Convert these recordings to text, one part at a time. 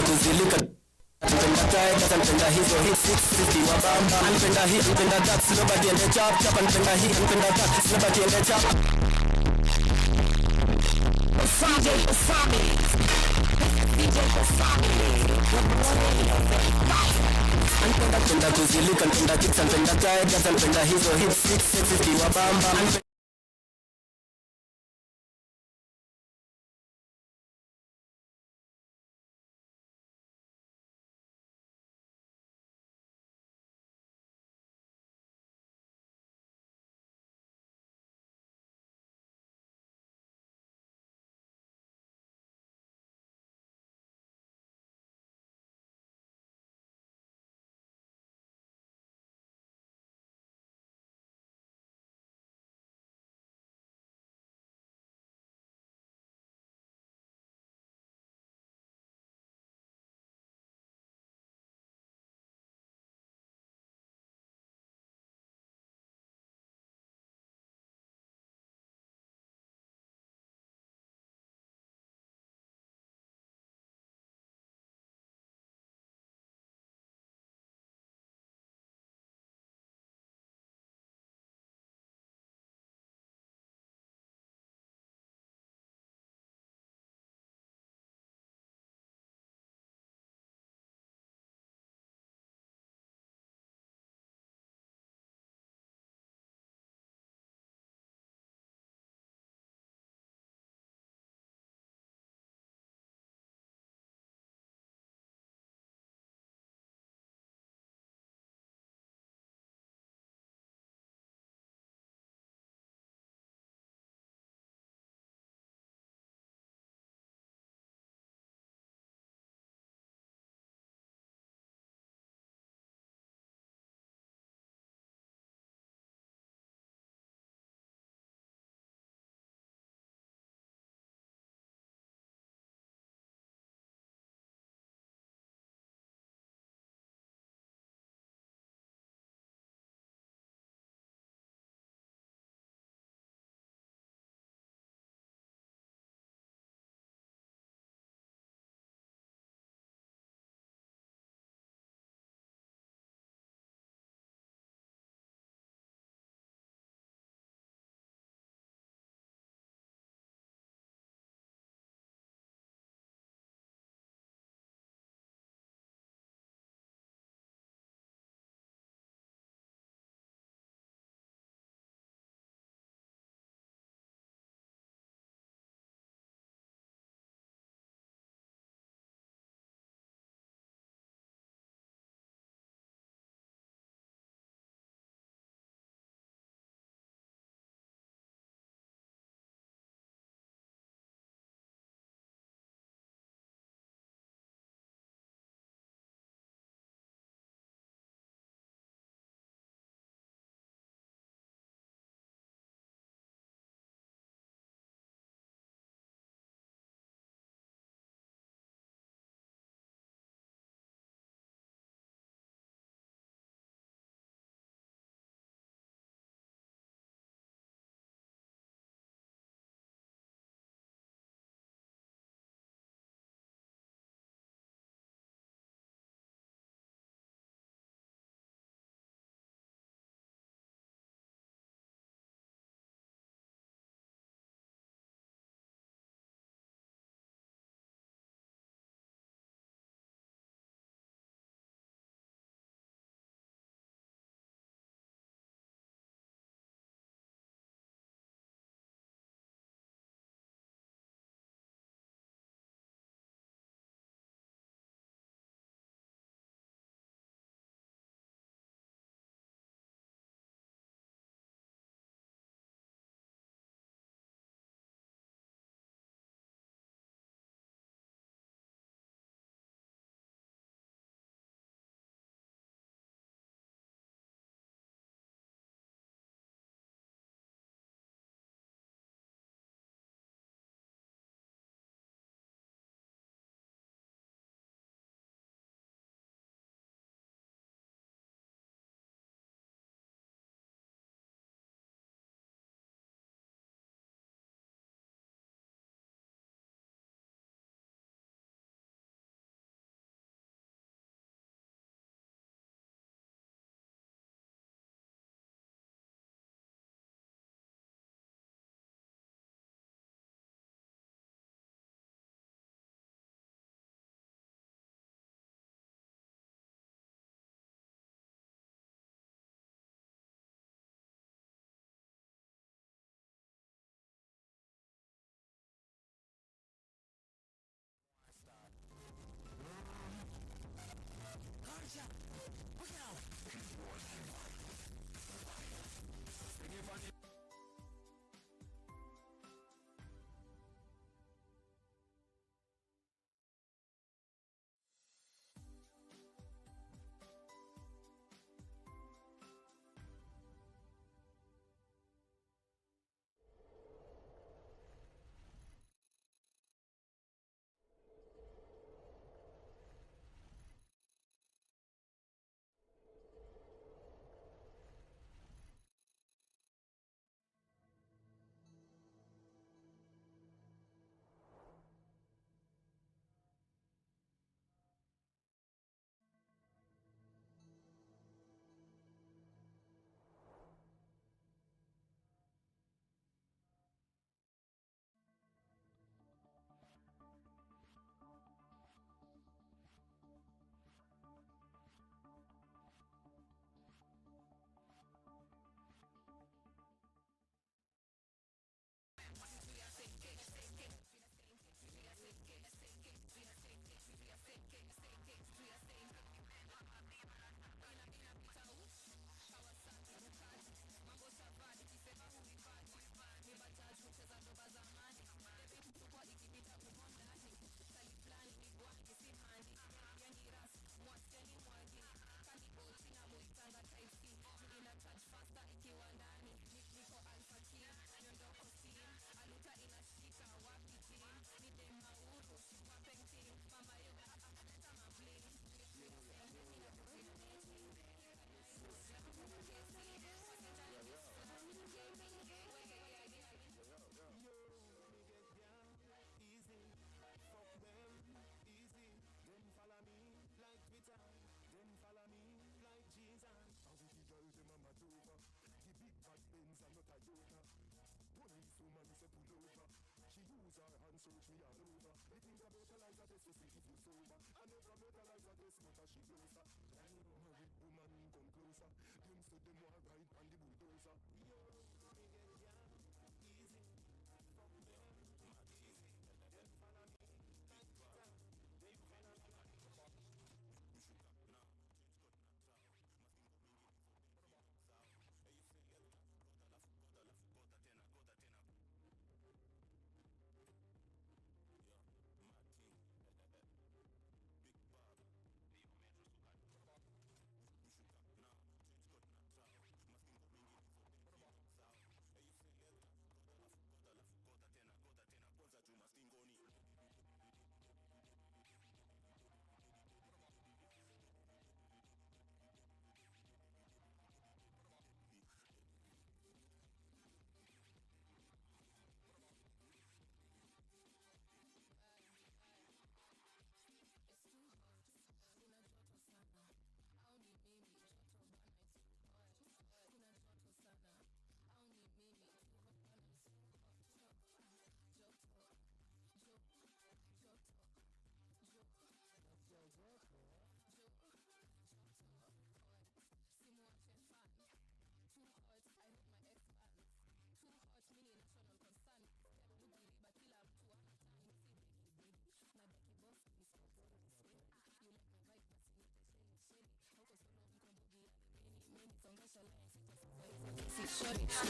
kuzilika anpenda tigers, anpenda hizo hit 650 wabamba, anpenda hii, anpenda that, nobody ende chap chap, anpenda hii, anpenda that, nobody ende chap. Osage, Osage, DJ Osage. Anpenda kuzilika, anpenda chicks, anpenda tigers, anpenda hizo hit 650 wabamba.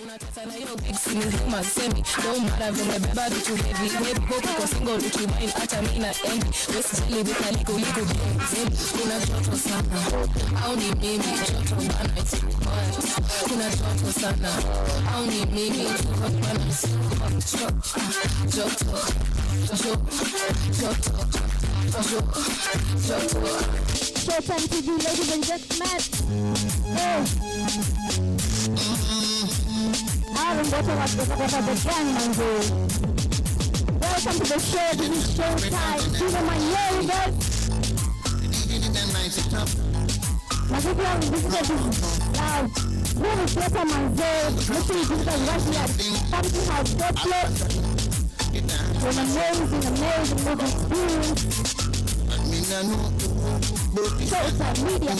Unataka na hiyo big sini huma semi don't matter vimebeba vitu heavy maybe hope kwa single ukiwine hata mimi na envy west jelly with na liko baby kuna joto sana au ni mimi joto bana it's hot kuna joto sana au ni mimi joto bana it's hot joto Showtime TV, ladies and gentlemen. Hey. Welcome to the show. This is Showtime. Even my year, guys. Mazibu yangu visited this loud. Huu ni Theatre Manzee. Make sure you visit us right here at Pumpkin House Gospel. An amazing movie experience. Showtime Media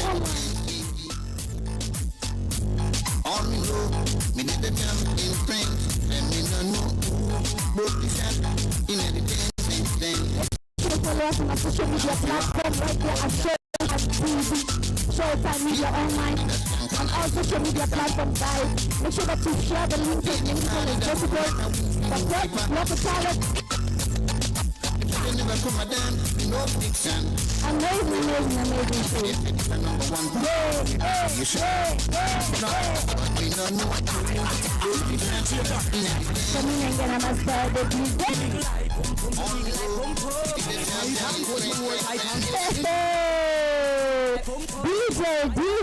Only know me did the jam in French, and me no know both the shot in any thing. Follow us on our social media platform right there at Showtime TV, Showtime Media Online, on all social media platforms, guys. Make sure that you share the link as many times as possible. Support local talent. Never come down, no fiction. Amazing show. Number one. Coming and get a master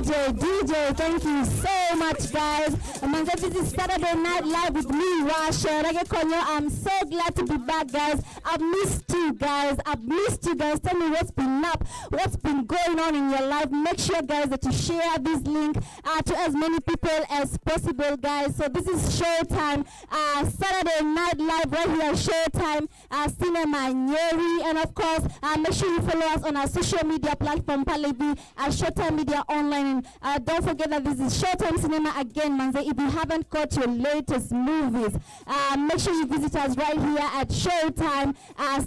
the DJ, thank you so much, guys. This is Saturday Night Live with me, Rasha. I'm so glad to be back, guys. I've missed you guys. Tell me what's been up, what's been going on in your life. Make sure, guys, that you share this link to as many people as possible, guys. So this is Showtime, Saturday Night Live right here at Showtime Cinema Nyeri. And of course, make sure you follow us on our social media platform, Palevi, Showtime Media Online. And don't forget that this is Showtime Cinema again, Manze. If you haven't caught your latest movies, make sure you visit us right here at Showtime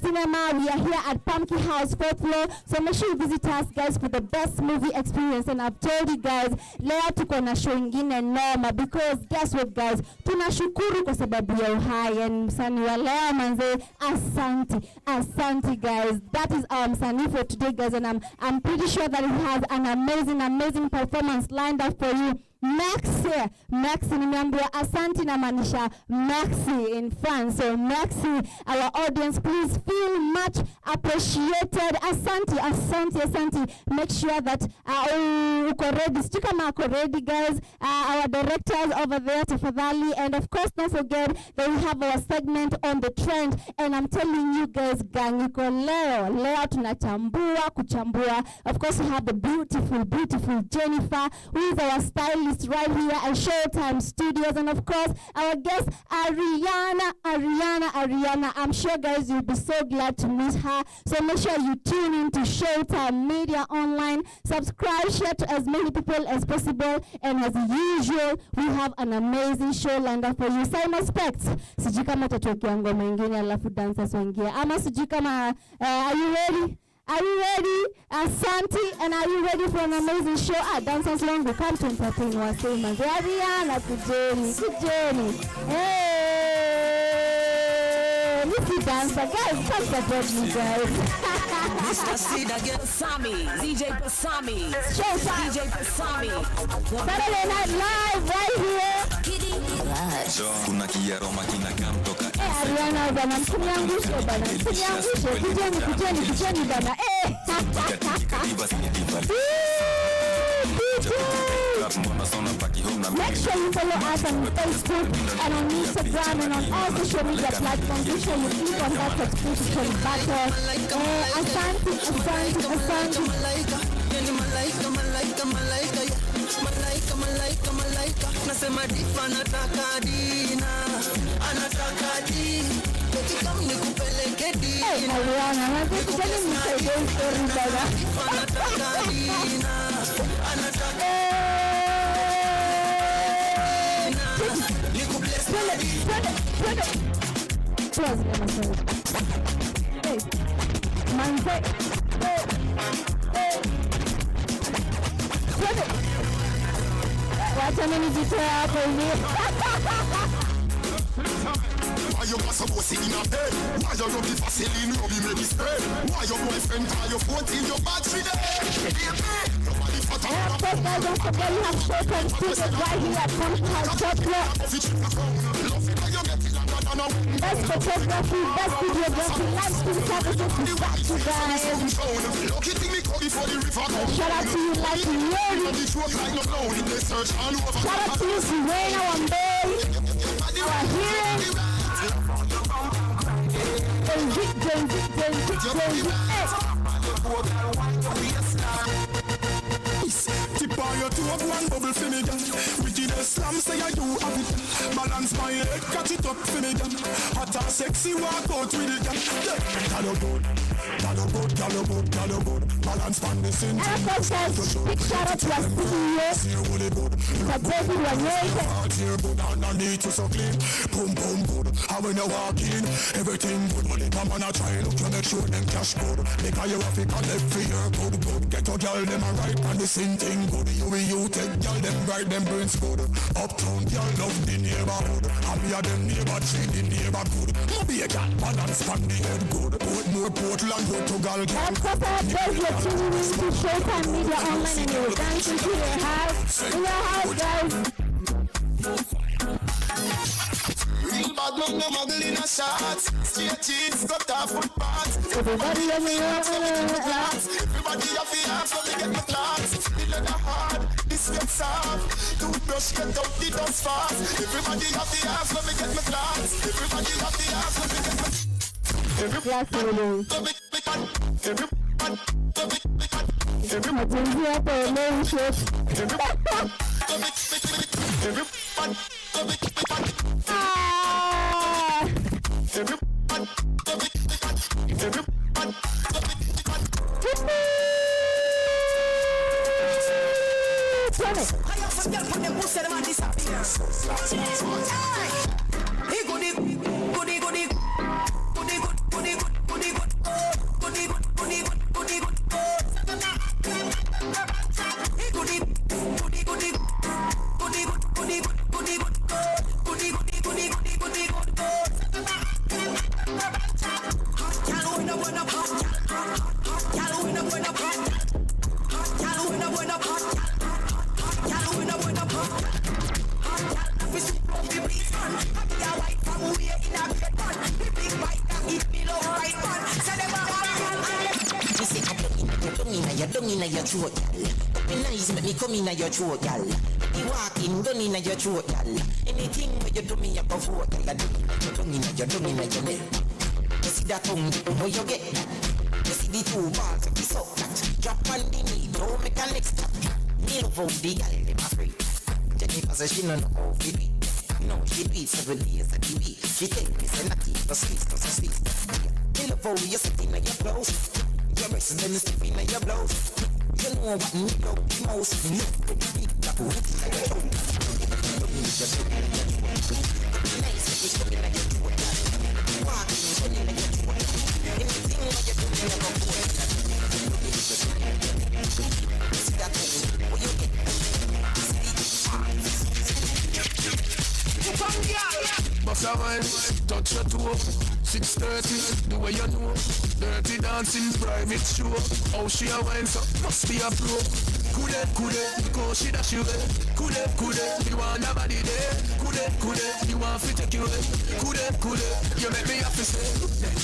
Cinema. We are here at Pumpkin House, 4th floor. So make sure you visit us, guys, for the best movie experience. And I've told you guys, leo tuko na show ingine noma, because guess what, guys, tunashukuru kwa sababu ya uhai. And msanii wa leo, Manze, asante guys. That is our msanii for today, guys, and I'm pretty sure that he has an amazing performance lined up for you. Maxi nimeambiwa asante na maanisha Maxi in France. So Maxi, our audience, please feel much appreciated. Asante. Make sure that uko ready. Stika ma uko ready, guys. Our directors over there, tafadhali. And of course, don't forget that we have our segment on the trend. And I'm telling you guys, gang, iko leo tunachambua, kuchambua. Of course, we have the beautiful Jennifer, who is our stylist podcast right here at Showtime Studios. And of course, our guest, Ariana. I'm sure, guys, you'll be so glad to meet her. So make sure you tune in to Showtime Media Online. Subscribe, share to as many people as possible. And as usual, we have an amazing show lined up for you. Same aspects. Sijui kama utatuwekea ngoma ingine alafu dancers waingie. Ama sijui kama, are you ready? Are you ready? Asante, and are you ready for an amazing show? Dancers Long will come to entertain Wasemas. Ariana, kujeni. Hey, Missy dancer, guys, come support me, guys. Mr. Sid again, Pasami, DJ Pasami, Showtime. DJ Pasami. Saturday Night Live right here. Kuna kiaroma kinakamtoka Ariana bana, msiniangushe bana, kujeni bana. Make sure you follow us on Facebook and on Instagram and on all social media platforms. Make sure you click on that subscription button. Asante. Nasema difa anataka dina, anataka di kama nikupeleke dina. Ariana, kujeni msaidie story bana. Anataka dina, anataka Close Hey, manze. Wacha mimi jitoe hapo hivi. Why you got some pussy in a bed? Why you rub the Vaseline, rub the make it spread? Why your boyfriend call your phone till your battery dead? Nobody fat And of course, guys, don't forget you have Showtime Studios right here at Pumphouse Chocolate. Best photography, best videography, live stream services to back to guys. Shout out to you, like Yuri. Shout out to you, Serena Wambei. Our hearing. Tip on your toe, one bubble for me, girl. Wicked slam, say I do have it. Balance my head, catch it up for me, girl. Hot and sexy, walk out with it, girl. Gallo good. Balance on the scene. And of course, guys, big shout out to our studio. The baby was good. Underneath you so clean. Boom, good. How when you walk in, everything good. Only come on a try, look to make sure them cash good. Because you have to connect for your good. Get your girl, them a right and the same thing good. You take girl, them right, them brains good. Uptown, girl, love the neighborhood. Happy of them neighbor, treat the neighbor good. No be a cat, balance on the head good. Portland, Portugal, And of course, I have those who are tuning in to Showtime Media Online and you're dancing to your house. In your house, guys. real bad man, no muggle in a shot. Straight cheese, got a footpath. Everybody on the Everybody have the arms, so they get my thoughts. The leather hard, this gets soft. Toothbrush get out the dust fast. Everybody have the arms, so they get my thoughts. Everybody have the arms, so they get my Come in your throat, y'all. You walk in, gun in your throat, y'all. Anything where you do me, I go for it, y'all. You tongue in your neck. You see that tongue, how you get that? You see the two balls, you suck that. Drop on the knee, don't make a next stop. Kneel for the y'all, them afraid. Jennifer says she no know how to do it. No, she do it 7 days a week. She tell me say not it, no sweet. Me love how you sit in your blouse. Your breasts and then stiff in your blouse. You know what me love the most. Look at the big black hook in your throat. Nice, it's coming like your throat. Walking, running like your throat. Anything what you do, you never go. See that thing, what you get? Bust a wine, touch your toe. 6:30, the way you know. Dirty dancing, private show. How she a wine, so must be a pro. Could it, because she dash you away. Could it, you want nobody there. Could it, you want to take you away. Could it, you make me have to say.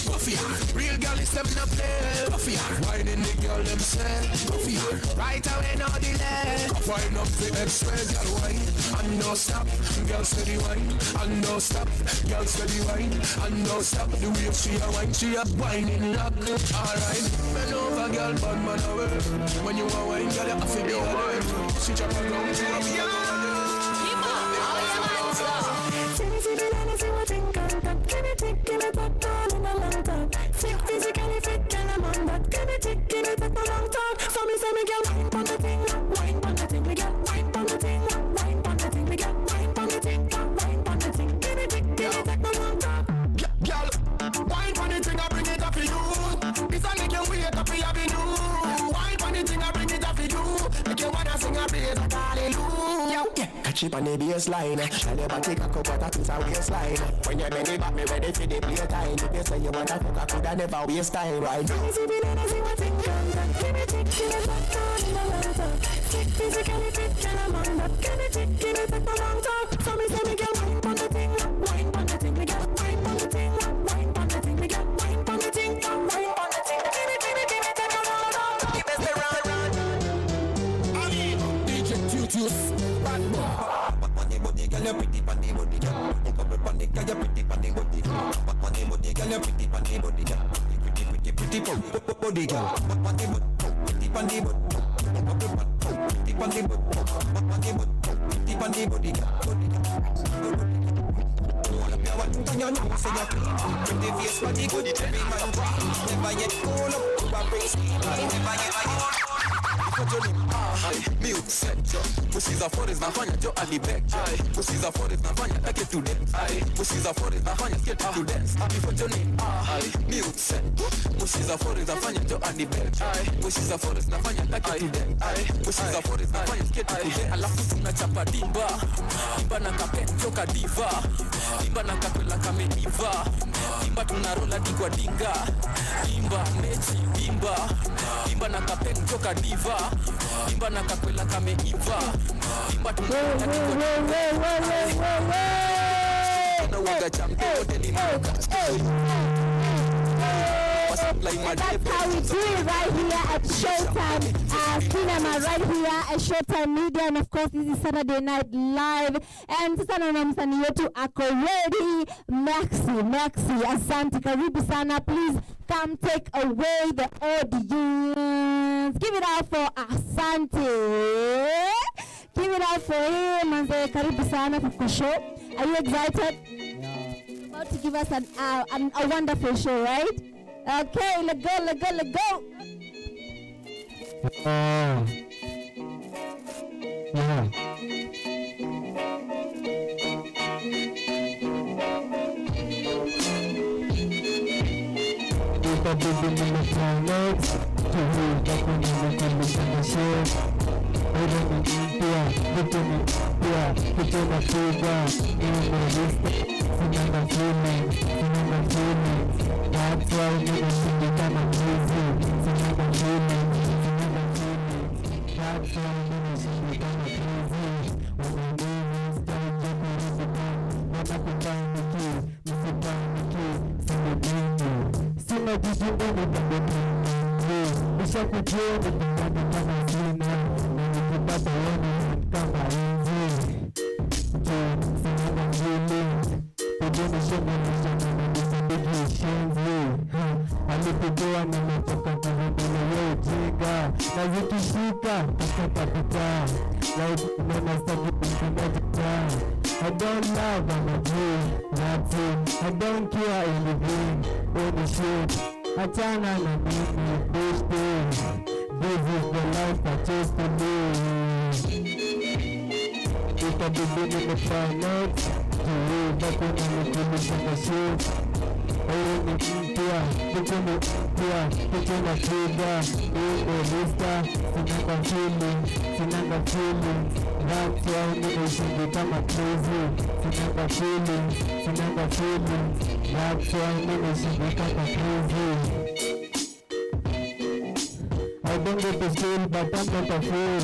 Coffee, real girl is them not play. Coffee, whining the girl them say. Coffee, right away no delay. Wine up the express, girl wine, and no stop. Girl steady wine, and no stop. Girl steady wine, and no stop. The way she a whining lock. Alright, bend over girl, bad man away. When you a wine, girl you have to be alert. She chop a ground, she have to go alert. Physically fit and I'm on that. Can it take a long time? So me say me girl wine pon the thing, wine pon the thing, me girl wine pon the thing, wine pon the thing, me girl wine pon the thing, wine pon the thing. Can it take a long time? Girl, wine pon the thing, I bring it up for you. This a make you wake up for your new. Wine pon the thing, I bring it up for you. Make you wanna sing a praise like hallelujah. Catch it on the baseline. Tell your body cock up what a piece of waistline. When you bend it back, me ready for the playtime. If you say you want a fuck, I coulda never waste time, right? Physically fit and I'm on that. Can it take a long time? So me say me girl wine pon the thing, wine pon the thing, me girl wine pon the thing, wine pon the thing, me girl wine pon the thing, wine pon the thing. Can it take a long time? Keep it around. DJ Tutus, bad boy. Body, girl, you pretty body, body, girl. Couple body, girl, you pretty body, body, girl. Body, girl, you pretty body, body, girl. Pretty body, girl. Body, pretty body, body. Pretty body, pretty body, body, girl. You know, say you're clean. Pretty face, body good. Every man dream. Never yet cool up. You a brace. Never yet. Mute set Pussiza forest nafanya jo alibek Pussiza forest nafanya take to dance Pussiza forest nafanya get to dance Before your name Mute set Pussiza forest nafanya jo alibek Pussiza forest nafanya take to dance Pussiza forest nafanya get to dance Alafu tunachapa dimba Dimba na kapet joka diva Dimba na kapela kame diva Dimba tunarola digwa dinga Dimba mechi dimba Dimba na kapet joka diva Dimba na kakwela kame iva Dimba tunarola digwa dinga Nawaga champe hoteli mwaka That's how we do it right here at Showtime Cinema, right here at Showtime Media, and of course this is Saturday Night Live. And sasa naona msanii wetu ako ready. Maxi, asante, karibu sana. Please come take away the audience. Give it up for Asante. Give it up for him. Manze, karibu sana kwa show. Are you excited? Yeah. About to give us a wonderful show, right? Okay, let's go. Yeah. That's why we need to become a music. That's why we need to become a music. When we do this, don't get me to what up and down the key, Mr. Down the key, see the bingo. See my vision when we got the bingo. We shall be good with the one that I'm seeing now. When we put up the one and come by easy. See how I'm feeling. We're gonna show me the big shenzi. I look at the door and I'm not talking to the ujinga na zikishika kapita like unaona staki kumkamata. I don't love, I'm a Jew, that's it. I don't care anything, any shit. Achana na mimi, bitch, this is the life I chose to live. Itabidi nimefly next to you, bako nimekulisha kwa shit. Wewe ni mpya, kitu ni mpya, kitu na trigger. Uko lista, sinanga feelings. That's why nimeshingi kama crazy. Sinanga feelings. That's why nimeshingi kama crazy. I don't go to school, but I'm not a fool.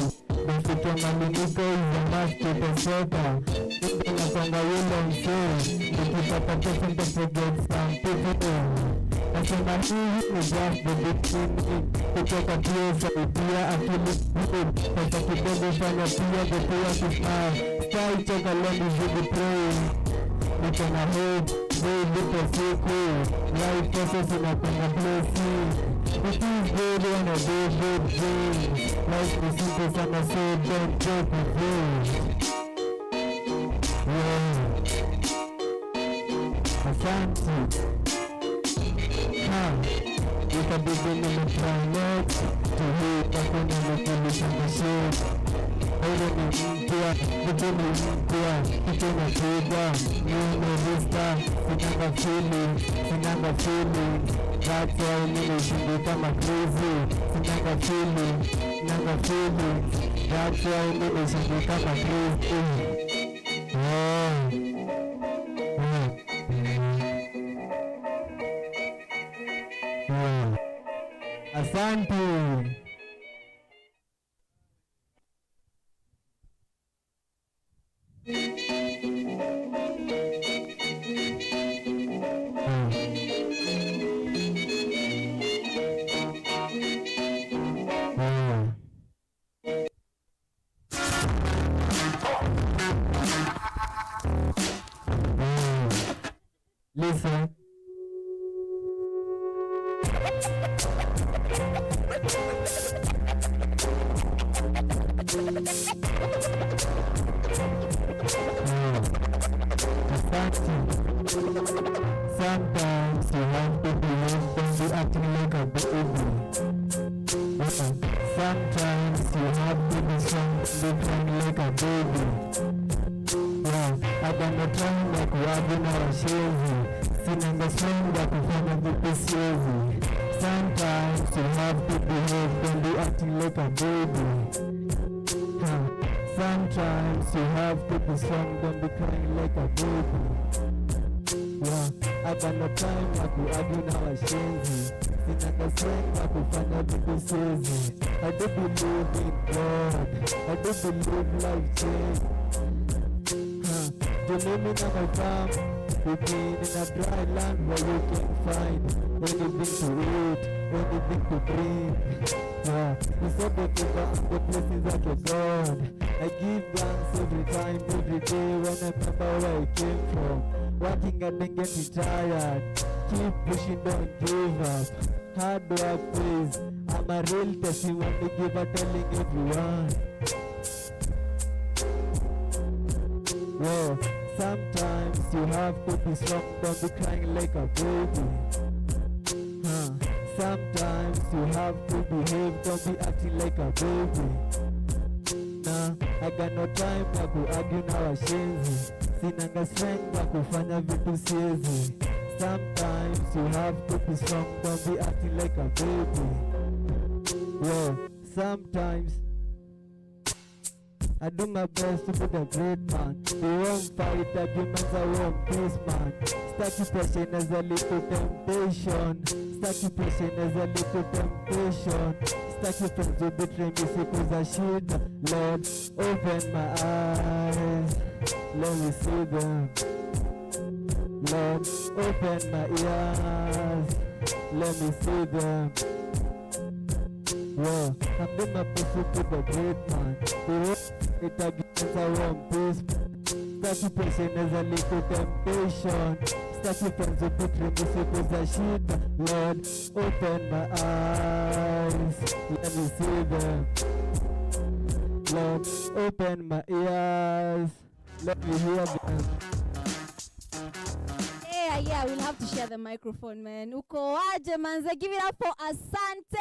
Malinika is a must to the soka. Ndio nasonga yule msee. Nikipata pesa nitaforget some people. Nasema hii ni just the beginning. Kutoka pia saidia akili good. Pesa kidogo fanya pia kupia kismile. Style toka leo zidi pray. Niko na hope, baby lipo siku. Life process inakwenda blessing. It is good when I do good things. Life is simple sana, so don't joke with it. Yeah. Asante. Itabidi nimetry not to hate. Hakuna nikulisha mashit. Wewe ni mpya, kitu ni mpya, kitu na trigger. Nimelista, sinanga feelings. That's why nimeshingi kama crazy. Sinanga feelings. That's why nimeshingi kama crazy. Asante. Listen. Sometimes you have to believe when you acting like a baby. Sometimes you have to be strong, be crying like a baby. I got time ya kuwaji na washezi. Sinanga strong ya kufanya vitu siezi. Sometimes you have to behave when you acting like a baby. Sometimes you have to be strong, don't be crying like a baby. I got no time ya kuargue na washenzi. Sinanga strength ya kufanya vitu siezi. I do believe in God, I do believe life change. You know me now my fam. We've been in a dry land where you can find anything to eat, anything to drink. We saw the river and the blessings of your God. I give thanks every time, every day when I remember where I came from. Working and then getting tired. Keep pushing, don't give up. Hard work pays. I'm a real testimony giver, telling everyone. Whoa. Sometimes you have to be strong, don't be crying like a baby. Sometimes you have to behave, don't be acting like a baby. I got no time ya kuargue na washenzi. Sinanga strength ya kufanya vitu siezi. Sometimes you have to be strong, don't be acting like a baby. Sometimes I do my best to be the great man. We won't fight arguments, I won't peace, man. Staki passion as a little temptation. Staki passion as a little temptation. Staki friends who betray me siku za shida. Lord, open my eyes, let me see them. Lord, open my ears, let me see them. I'm doing my best to be the great man. We won't it against our own peace. Staki pesa inaweza liku temptation. Staki penzo putri siku za shida. Lord, open my eyes, let me see them. Lord, open my ears, let me hear them. Yeah, we'll have to share the microphone, man. Uko waje manze, give it up for Asante.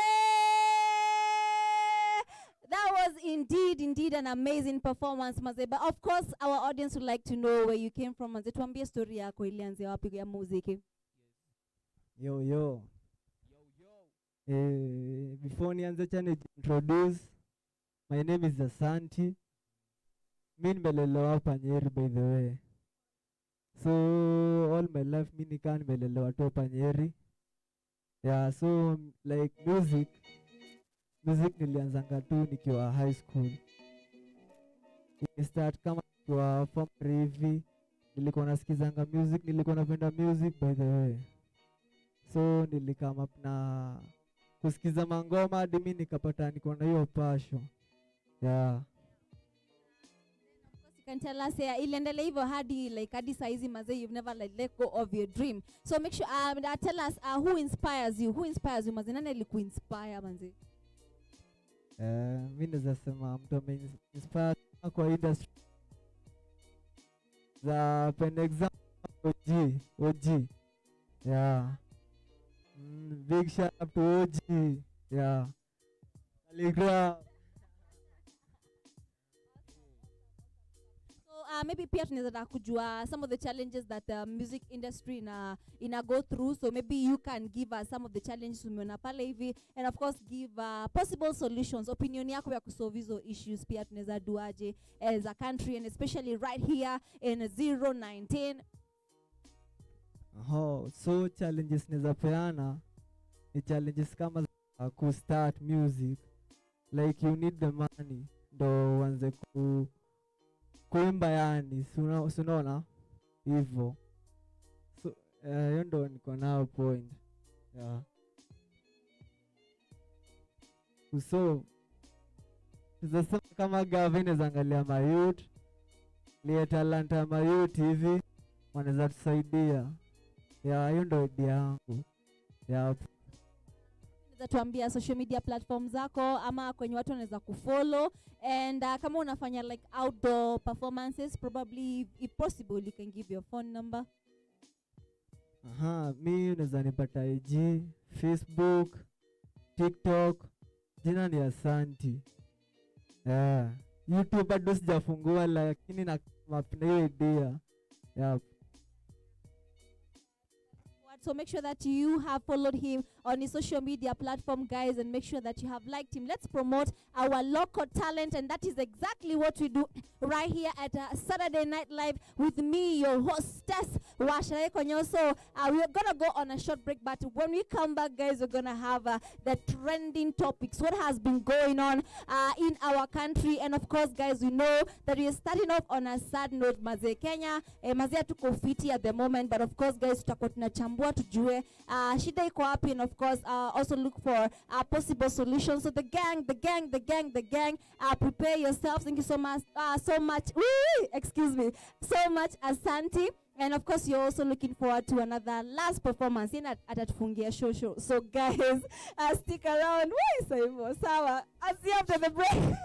That was indeed an amazing performance, manze. But of course, our audience would like to know where you came from, manze. Tuambie story yako ilianzia wapi ya muziki. Yo. Before nianze chane introduce, my name is Asante. Mi nimelelewa hapa Nyeri, by the way. So all my life mi nikaa nimelelewa tu hapa Nyeri. Yeah, so like music nilianzanga tu nikiwa high school. Start kama nikiwa form 3 hivi. Nilikuwa nasikizanga music, nilikuwa napenda music by the way. So nilikam up na kusikiza mangoma hadi mi nikapata niko na hiyo passion. Yeah. Can tell us iliendelea hivyo hadi saizi maze, you've never let go of your dream. So make sure tell us who inspires you maze, nani alikuinspire manze? Mimi naweza sema mtu ameinspire kwa industry za pen example OG. Yeah. Big shout out to OG. Yeah. Calligraph. Maybe pia tunaweza kujua some of the challenges that the music industry ina go through, so maybe you can give us some of the challenges umeona pale hivi, and of course give possible solutions, opinion yako ya kusolve hizo issues. Pia tunaweza duaje as a country, and especially right here in 019. So challenges naweza peana ni challenges kama ku start music, like you need the money ndo uanze kuimba, yani unaona hivyo. So hiyo ndo niko nao point. Yeah. So sasa kama gavana zangalia mayouth, lia talanta mayouth hivi wanaweza tusaidia. Yeah, hiyo ndo idea yangu. Yeah. Tuambia social media platforms zako ama kwenye watu wanaweza kufollow, and kama unafanya like outdoor performances, probably if possible you can give your phone number. Mi unaweza nipata IG, Facebook, TikTok, jina ni Asante. YouTube bado sijafungua, lakini na hiyo idea. Yeah. So make sure that you have followed him on his social media platform, guys, and make sure that you have liked him. Let's promote our local talent, and that is exactly what we do right here at Saturday Night Live with me, your hostess, Washa Konyo. So we're gonna go on a short break, but when we come back, guys, we're gonna have the trending topics, what has been going on in our country, and of course, guys, we know that we are starting off on a sad note. Maze Kenya, maze tuko fiti at the moment, but of course, guys, tutakuwa tunachambua tujue shida iko wapi, and of course also look for possible solutions. So the gang, prepare yourselves. Thank you so much so much Asante. And of course you're also looking forward to another last performance in atatufungia show. So guys, stick around. Sawa, I'll see you after the break.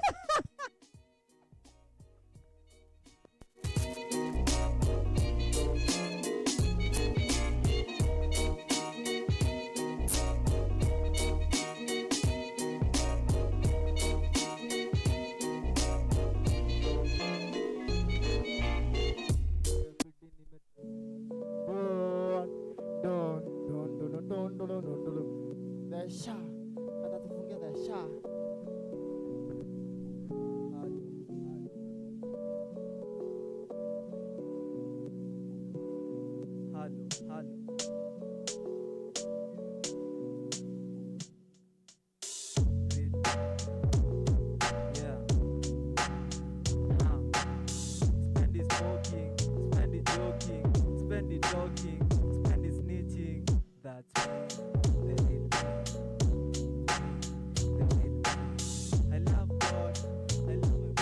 The sha atatufungia the sha. Hello. Spend it smoking, spend it joking, spend it talking, spend it snitching. That's me. They need me. I love God. I love him.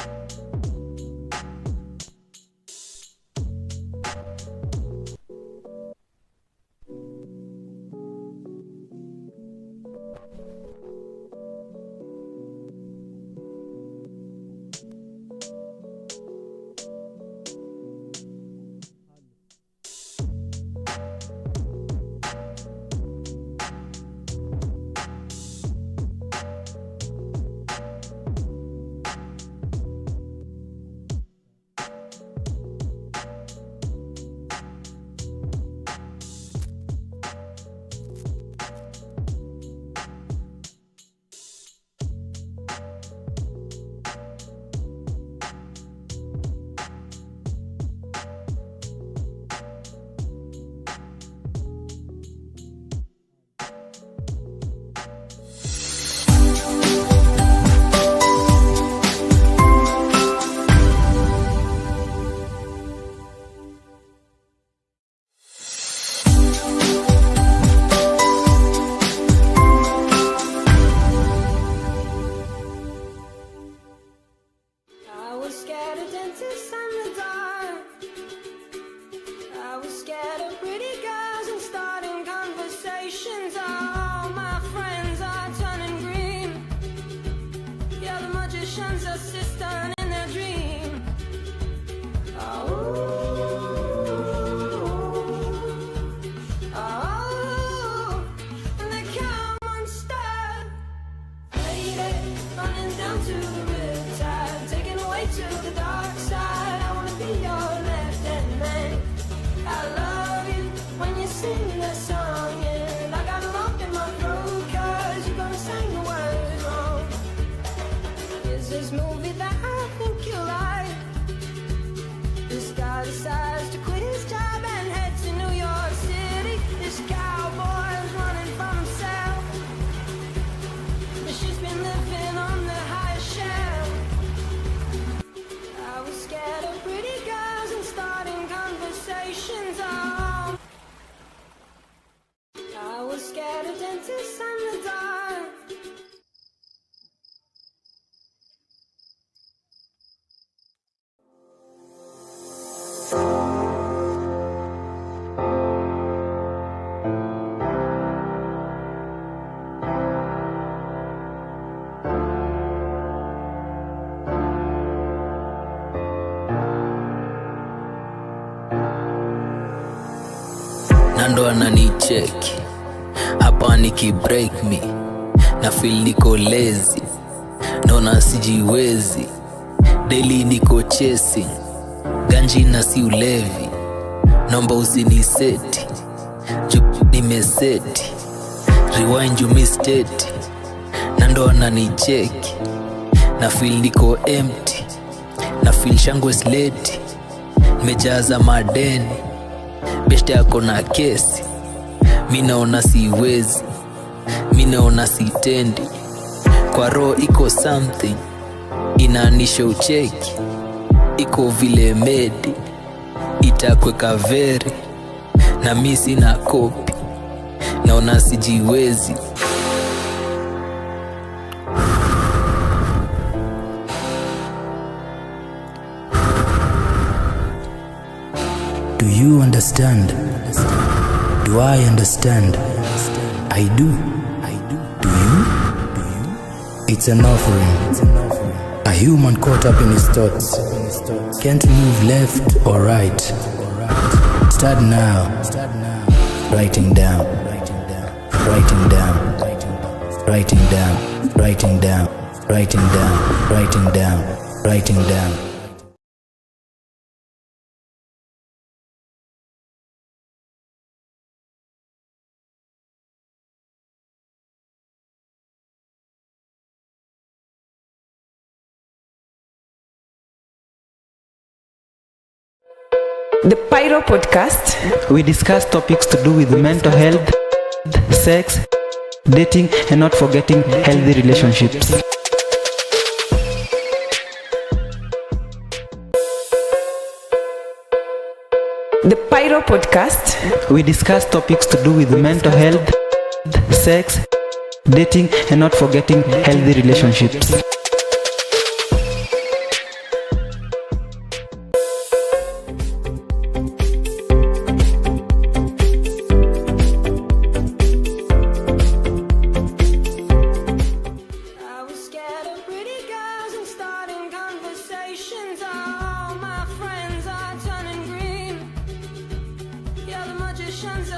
to the riptide, taken away to the dark side. I wanna be your left-hand man. I love you when you sing that song, and I got a lump in my throat 'cause you're gonna sing the words wrong. Is this movie that I think you like? This guy decides to quit his job and head to New York City. This cowboy's running from himself, but she's been living on the highest shelf. I was scared of pretty girls and starting conversations. Oh, I was scared of dentists and the dark. Nando ananicheki hapa nikibreak me na feel niko lazy, naona sijiwezi, daily niko chasing ganji na si ulevi, naomba usiniseti juu nimeseti, rewind you mistake. Nando ananicheki na feel niko empty, na feel shangwe sleti, nimejaza madeni, beshte yako na kesi, mi naona siwezi, mi naona sitendi, kwa roho iko something inaanisha ucheki, iko vile medi itakweka veri, na mi sina kopi, naona sijiwezi. Do you understand? Do I understand? I do. Do you? It's an offering. A human caught up in his thoughts. Can't move left or right. Start now. Writing down. Writing down. Writing down. Writing down. Writing down. Writing down. Writing down. The Pyro Podcast. We discuss topics to do with mental health, sex, dating, and not forgetting healthy relationships. The Pyro Podcast. We discuss topics to do with mental health, sex, dating, and not forgetting healthy relationships.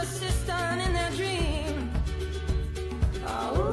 Assistant in their dream. Oh.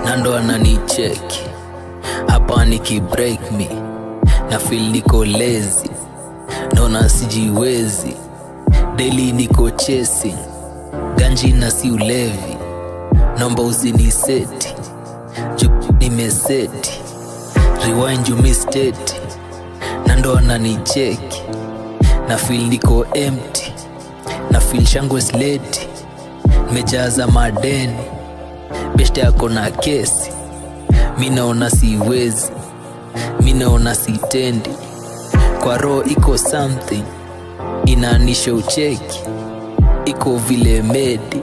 Nando ananicheki hapa nikibreak me na feel niko lazy, naona sijiwezi, daily niko chasing ganji na si ulevi, naomba usiniseti juu nimeseti, rewind you mistake. Nando ananicheki na feel niko empty, na feel shangwe sleti, mejaza madeni, beshte yako na kesi, mi naona siwezi, mi naona sitendi, kwa roho iko something inaanisha ucheki, iko vile medi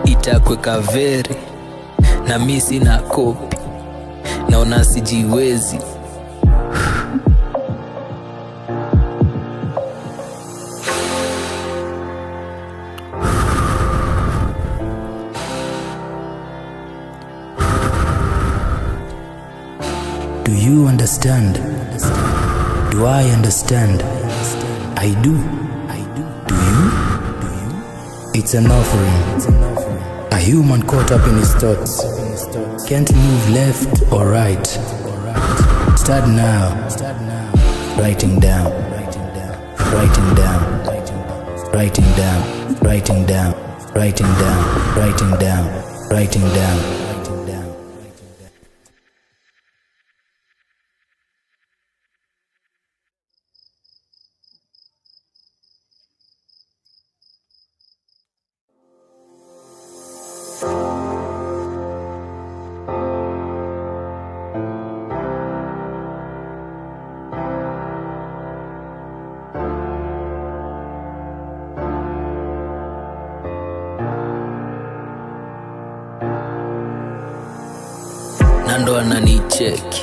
itakweka veri, na mi sina kopi, naona sijiwezi. Do you understand? Do I understand? I do. Do you? It's an offering. A human caught up in his thoughts. Can't move left or right. Start now. Writing down. Writing down. Writing down. Writing down. Writing down. Writing down. Writing down. Nando ananicheki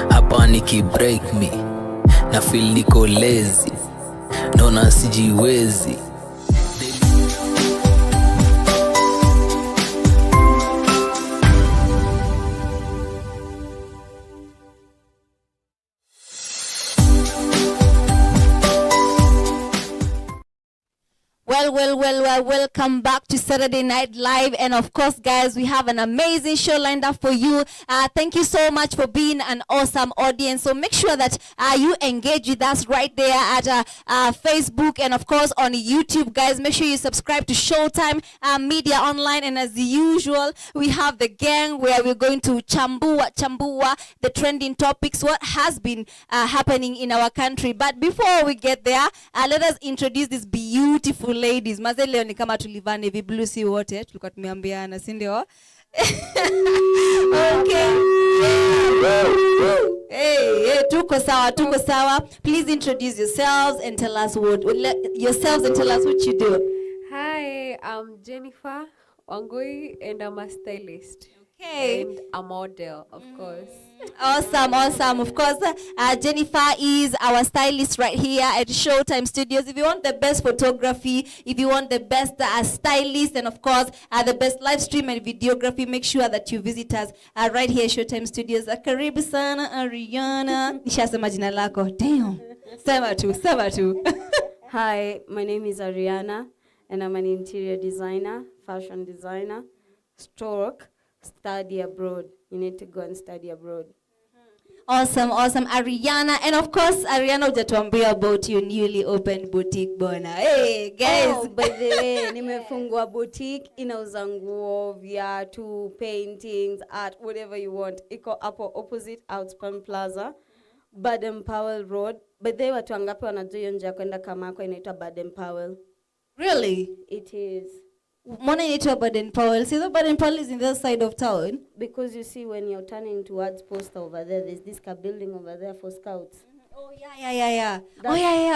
hapa nikibreak me na feel niko lazy, naona sijiwezi. Well, welcome back to Saturday Night Live. And of course, guys, we have an amazing show lined up for you. Thank you so much for being an awesome audience. So make sure that you engage with us right there at Facebook and, of course, on YouTube, guys. Make sure you subscribe to Showtime Media Online. And as usual, we have the gang where we're going to chambua the trending topics, what has been happening in our country. But before we get there, let us introduce these beautiful ladies. Maze leo ni kama tulivaa navy blue si wote tulikuwa tumeambiana, si ndio? Okay. Hey, tuko sawa. Please introduce yourselves and tell us what you do. Hi, I'm Jennifer Wangui and I'm a stylist. Okay. And a model, of course. Awesome. Of course, Jennifer is our stylist right here at Showtime Studios. If you want the best photography, if you want the best stylist, and of course, the best live stream and videography, make sure that you visit us right here at Showtime Studios. Karibu sana, Ariana. Nishasema jina lako. Damn. Sema tu. Hi, my name is Ariana, and I'm an interior designer, fashion designer, stroke, study abroad. You need to go and study abroad. Awesome, Ariana. And of course, Ariana, hujatuambia about your newly opened boutique bona. Hey, guys. Oh, by the way, nimefungua boutique, inauza nguo, viatu, paintings, art, whatever you want. Iko hapo opposite Outspan Plaza, Baden Powell Road. By the way, watu wangapi wanajua hiyo njia kwenda Kamako inaitwa Baden Powell? Really? It is. Mbona inaitwa Baden Powell? See, the Baden Powell is in the side of town. Because you see, when you're turning towards Posta over there, there's this building over there for scouts. Oh, yeah.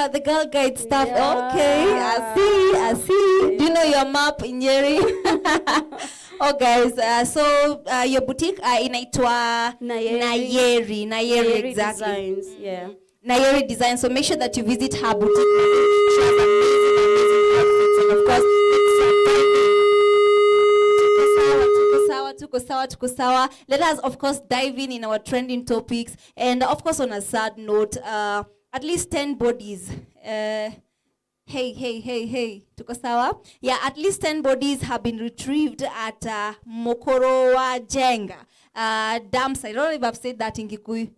The Girl Guide stuff. Yeah. Okay, I see. Do you know your map, Nyeri? Oh, guys, so your boutique inaitwa Nayeri, exactly. Designs, yeah. Nayeri Design. So make sure that you visit her boutique. She has amazing outfits, and of course, tuko sawa. Let us of course dive in our trending topics, and of course on a sad note, at least 10 bodies. Hey, tuko sawa? Yeah, at least 10 bodies have been retrieved at Mokorowa Jenga dam site. I don't know if I've said that in Kikuyu.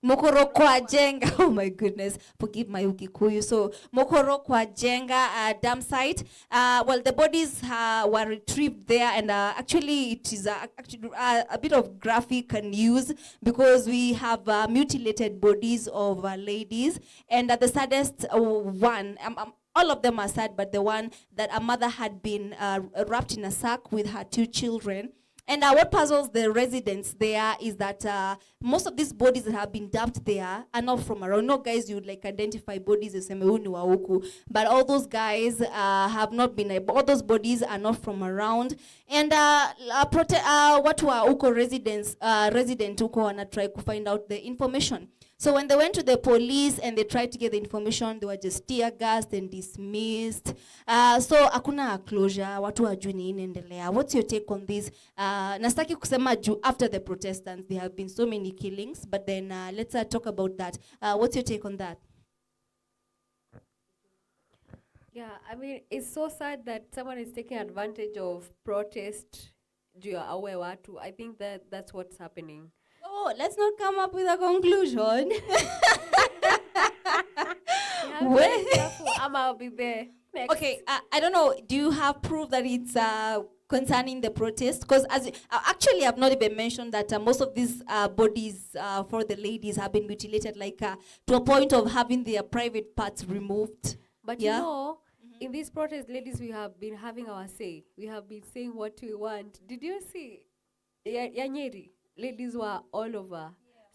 Mokorokwa Jenga. Oh my goodness, forgive my Ukikuyu. So Mokorokwa Jenga dam site. Well, the bodies were retrieved there, and actually it is actually a bit of graphic news because we have mutilated bodies of ladies, and the saddest one. All of them are sad, but the one that a mother had been wrapped in a sack with her 2 children. And what puzzles the residents there is that most of these bodies that have been dumped there are not from around. No, guys, you would like identify bodies as Semeunuauku, but all those guys have not been. All those bodies are not from around. And what were Uko residents, resident Uko wanna try to find out the information. So when they went to the police and they tried to get the information, they were just tear gassed and dismissed. So hakuna closure, watu hawajui nini inaendelea. What's your take on this? Nastaki kusema juu after the Protestants, there have been so many killings, but then let's talk about that. What's your take on that? Yeah, I mean, it's so sad that someone is taking advantage of protest juu ya awe watu. I think that's what's happening. Oh, let's not come up with a conclusion. I'll be there next. Okay, I don't know. Do you have proof that it's concerning the protest? Because as actually, I've not even mentioned that most of these bodies for the ladies have been mutilated, like to a point of having their private parts removed. But yeah? you know, in these protest, ladies, we have been having our say. We have been saying what we want. Did you see Nyeri? Ladies were all over.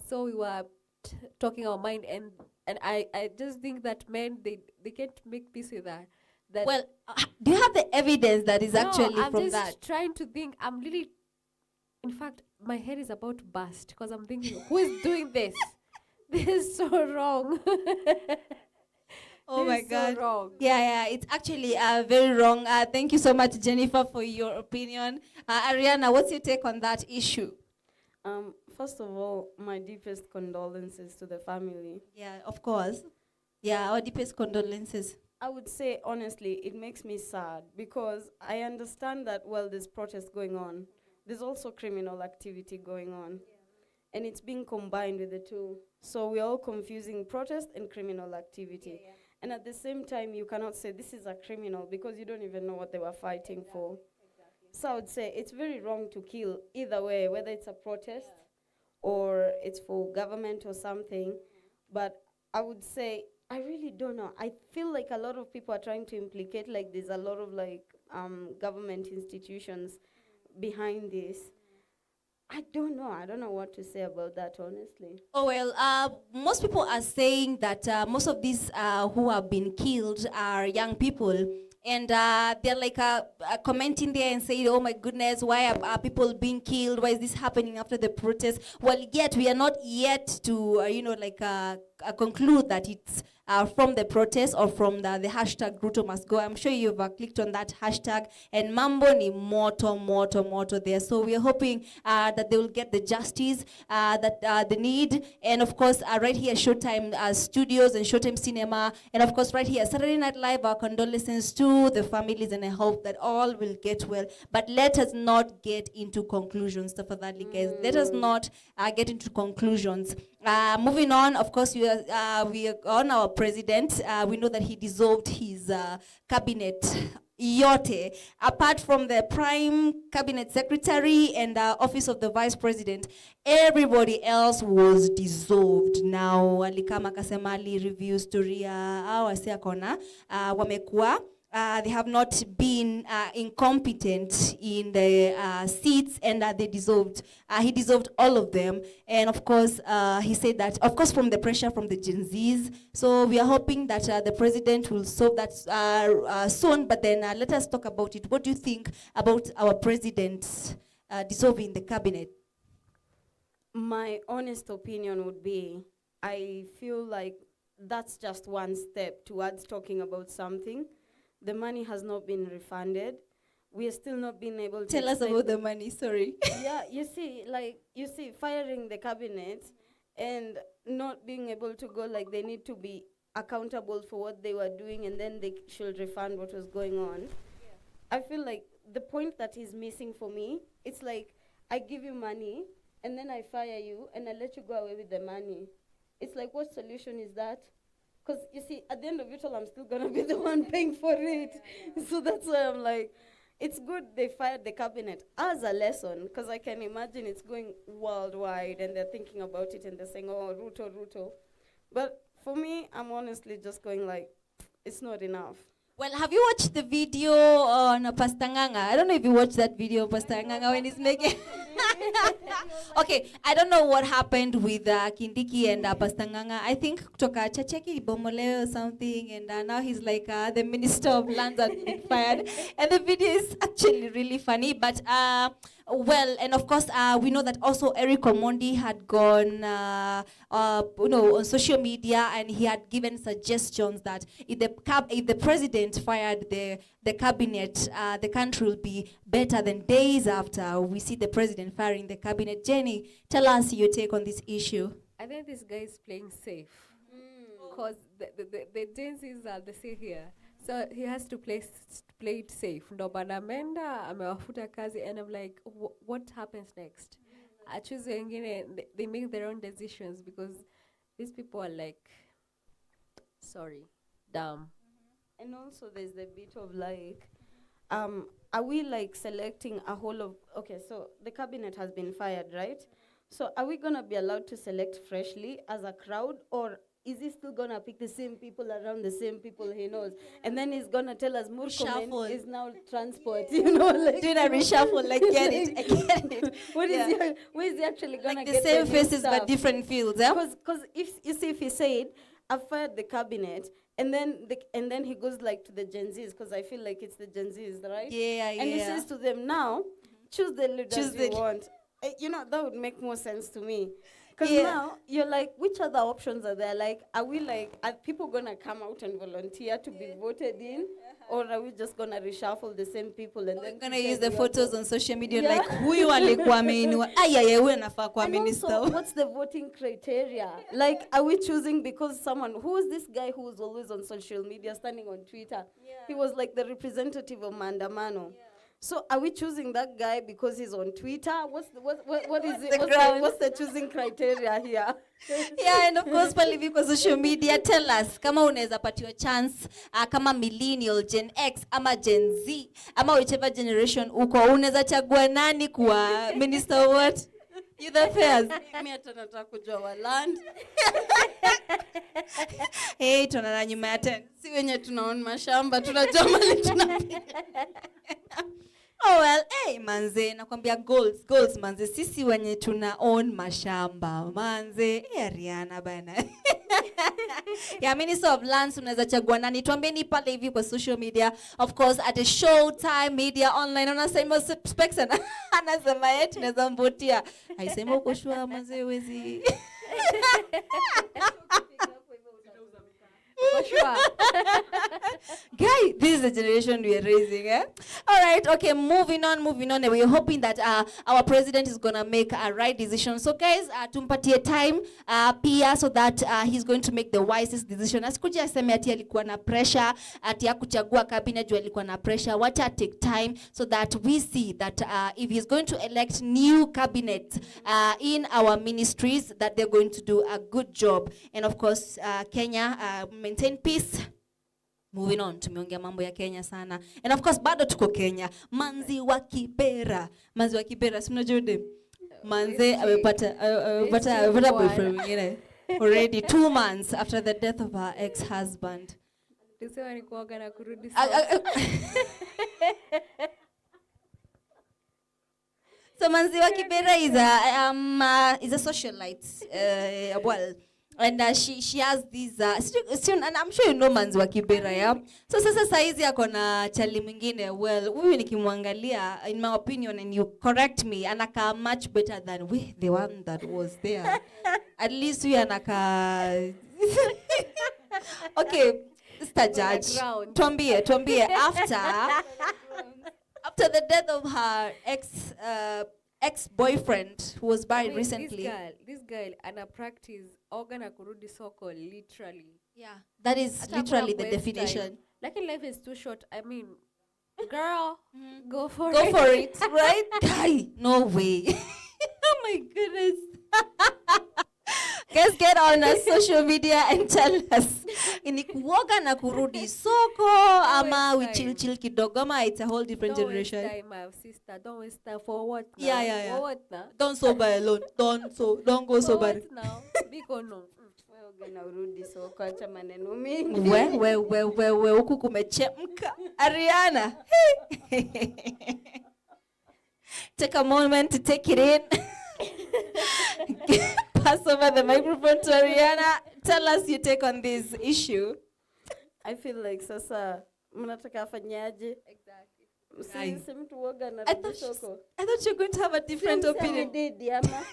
So we were talking our mind, and I just think that men, they can't make peace with that. Well, do you have the evidence that is actually I'm from just that? trying to think. I'm really, in fact, my head is about to burst because I'm thinking, who is doing this? This is so wrong. Oh my God. So wrong. Yeah, it's actually very wrong. Thank you so much, Jennifer, for your opinion. Ariana, what's your take on that issue? First of all, my deepest condolences to the family. Yeah, of course. Yeah, our deepest condolences. I would say, honestly, it makes me sad because I understand that, well, there's protest going on. There's also criminal activity going on. And it's being combined with the two. So we're all confusing protest and criminal activity. And at the same time, you cannot say this is a criminal because you don't even know what they were fighting for. So I would say it's very wrong to kill either way, whether it's a protest or it's for government or something. But I would say, I really don't know. I feel like a lot of people are trying to implicate, like there's a lot of like government institutions behind this. I don't know. I don't know what to say about that, honestly. Oh, well, most people are saying that most of these who have been killed are young people. And they're like commenting there and saying, oh my goodness, why are people being killed? Why is this happening after the protest? Well, yet we are not yet to, conclude that it's from the protest or from the hashtag Ruto must go. I'm sure you've clicked on that hashtag, and mambo ni moto there. So we are hoping that they will get the justice that they need. And of course, right here, Showtime Studios and Showtime Cinema, and of course, right here, Saturday Night Live, our condolences to the families, and I hope that all will get well. But let us not get into conclusions, tafadhali guys. Let us not get into conclusions. Moving on, of course, we are on our president. We know that he dissolved his cabinet yote. Apart from the prime cabinet secretary and office of the vice president, everybody else was dissolved. Now, alikama kasemali review story awasi akona wamekuwa. They have not been incompetent in the seats, and they dissolved. He dissolved all of them. And of course, he said that, of course, from the pressure from the Gen Zs. So we are hoping that the president will solve that soon. But then let us talk about it. What do you think about our president dissolving the cabinet? My honest opinion would be, I feel like that's just one step towards talking about something. The money has not been refunded, we are still not being able to Tell us explain about the money, sorry. yeah, you see, firing the cabinet and not being able to go, like they need to be accountable for what they were doing, and then they should refund what was going on. I feel like the point that is missing for me, it's like I give you money and then I fire you and I let you go away with the money. It's like, what solution is that? Because you see, at the end of it all, I'm still gonna be the one paying for it. So that's why I'm like, it's good they fired the cabinet as a lesson, because I can imagine it's going worldwide and they're thinking about it and they're saying, oh, Ruto. But for me, I'm honestly just going like, it's not enough. Well, have you watched the video on Pastor Nganga? I don't know if you watched that video of Pastor Nganga when he's making... Okay, I don't know what happened with Kindiki and Pastor Nganga. I think kutoka Chacheki Bomoleo or something, and now he's like the Minister of Lands has been fired. And the video is actually really funny, but well, and of course, we know that also Eric Omondi had gone, on social media, and he had given suggestions that if the president fired the cabinet, the country will be better than days after we see the president firing the cabinet. Jenny, tell us your take on this issue. I think this guy is playing safe. Because the Gen-Zs are the same here. So he has to play it safe. Ndo banamenda amewafuta kazi, and I'm like, what happens next? I choose wengine, they make their own decisions, because these people are like, sorry, dumb. And also there's the bit of like, are we like selecting a whole of, okay, so the cabinet has been fired, right? So are we gonna be allowed to select freshly as a crowd, or is he still gonna pick the same people around the same people he knows? And then he's gonna tell us Murkomen is now transport, like doing a reshuffle, like get it, I get it. Where is he actually gonna like get the same new faces stuff? but different fields, yeah? Because if he said, I fired the cabinet, and then he goes like to the Gen Zs, because I feel like it's the Gen Zs, right? Yeah. And he says to them, now, choose the leaders you want. That would make more sense to me. Because now, you're like, which other options are there? Like, are people going to come out and volunteer to be voted in? Or are we just going to reshuffle the same people? And then going to use the photos on social media, like, huyu alikuwa ameinua. Huyu anafaa kuwa minister. Also, what's the voting criteria? Like, are we choosing because who is this guy who was always on social media, standing on Twitter? He was like the representative of Maandamano. So are we choosing that guy because he's on Twitter? What is it? What's the choosing criteria here? Yeah, and of course, pale viko social media, tell us kama unaweza patiwa chance kama millennial, Gen X ama Gen Z ama whichever generation uko, unaweza chagua nani kuwa minister of what? Youth affairs. Mimi hata nataka kujua wa land. Hey, tunaona nyuma ya tent. Si wenye tunaona mashamba, tunajua mali tunapiga. Oh well, hey manze, nakwambia goals manze, sisi wenye tuna own mashamba manze, Ariana bana. Yeah, Minister of Lands, unaweza chagua nani? Tuambieni pale hivi kwa social media. Of course, at a Showtime Media Online, unasema specs anasema yetu tunaweza mvutia. Haisema uko sure manze wezi. For sure. Guy, this is the generation we are raising, eh? All right, okay, moving on. And we're hoping that our president is going to make a right decision. So guys, tumpatie time pia so that he's going to make the wisest decision. Asikuja aseme ati alikuwa na pressure, ati ya kuchagua cabinet juu alikuwa na pressure. Wacha take time so that we see that if he's going to elect new cabinet in our ministries, that they're going to do a good job. And of course, Kenya, maintain peace. Moving on, tumeongea mambo ya Kenya sana. And of course, bado tuko Kenya. Manzi wa Kibera, si mnajua dem? Manze amepata boyfriend mwingine. Already 2 months after the death of her ex-husband. Tuseme ni kuoga na kurudi. So Manzi wa Kibera is a socialite. Well, and she has these and I'm sure you know Manzi wa Kibera, yeah. So sasa saizi yako na chali mwingine. Well, huyu nikimwangalia, in my opinion, and you correct me, anaka much better than the one that was there. At least huyu anaka Okay, Mr. Judge, tuambie After the death of her ex-boyfriend who was married recently. This girl ana practice oga na kurudi soko literally. Yeah, that is literally the definition. Like life is too short. I mean, girl, go for Go it. for it, right? Guy, no way. Oh my goodness. Guys, get on our social media and tell us. Inikuoga na kurudi soko ama we chill kidogo ama it's a whole different generation. Don't waste time, my sister. Don't waste time for what now? Yeah. For what now? Don't sober alone. Don't go sober. What now? Biko no. Wewe na urudi soko acha maneno mingi. We huku kumechemka. Ariana. Take a moment to take it in. Pass over the microphone to Ariana. Tell us your take on this issue. I feel like sasa mnataka afanyaje? Exactly. Si mtu woga na I rudi soko. thought you're going to have a different opinion. Ama.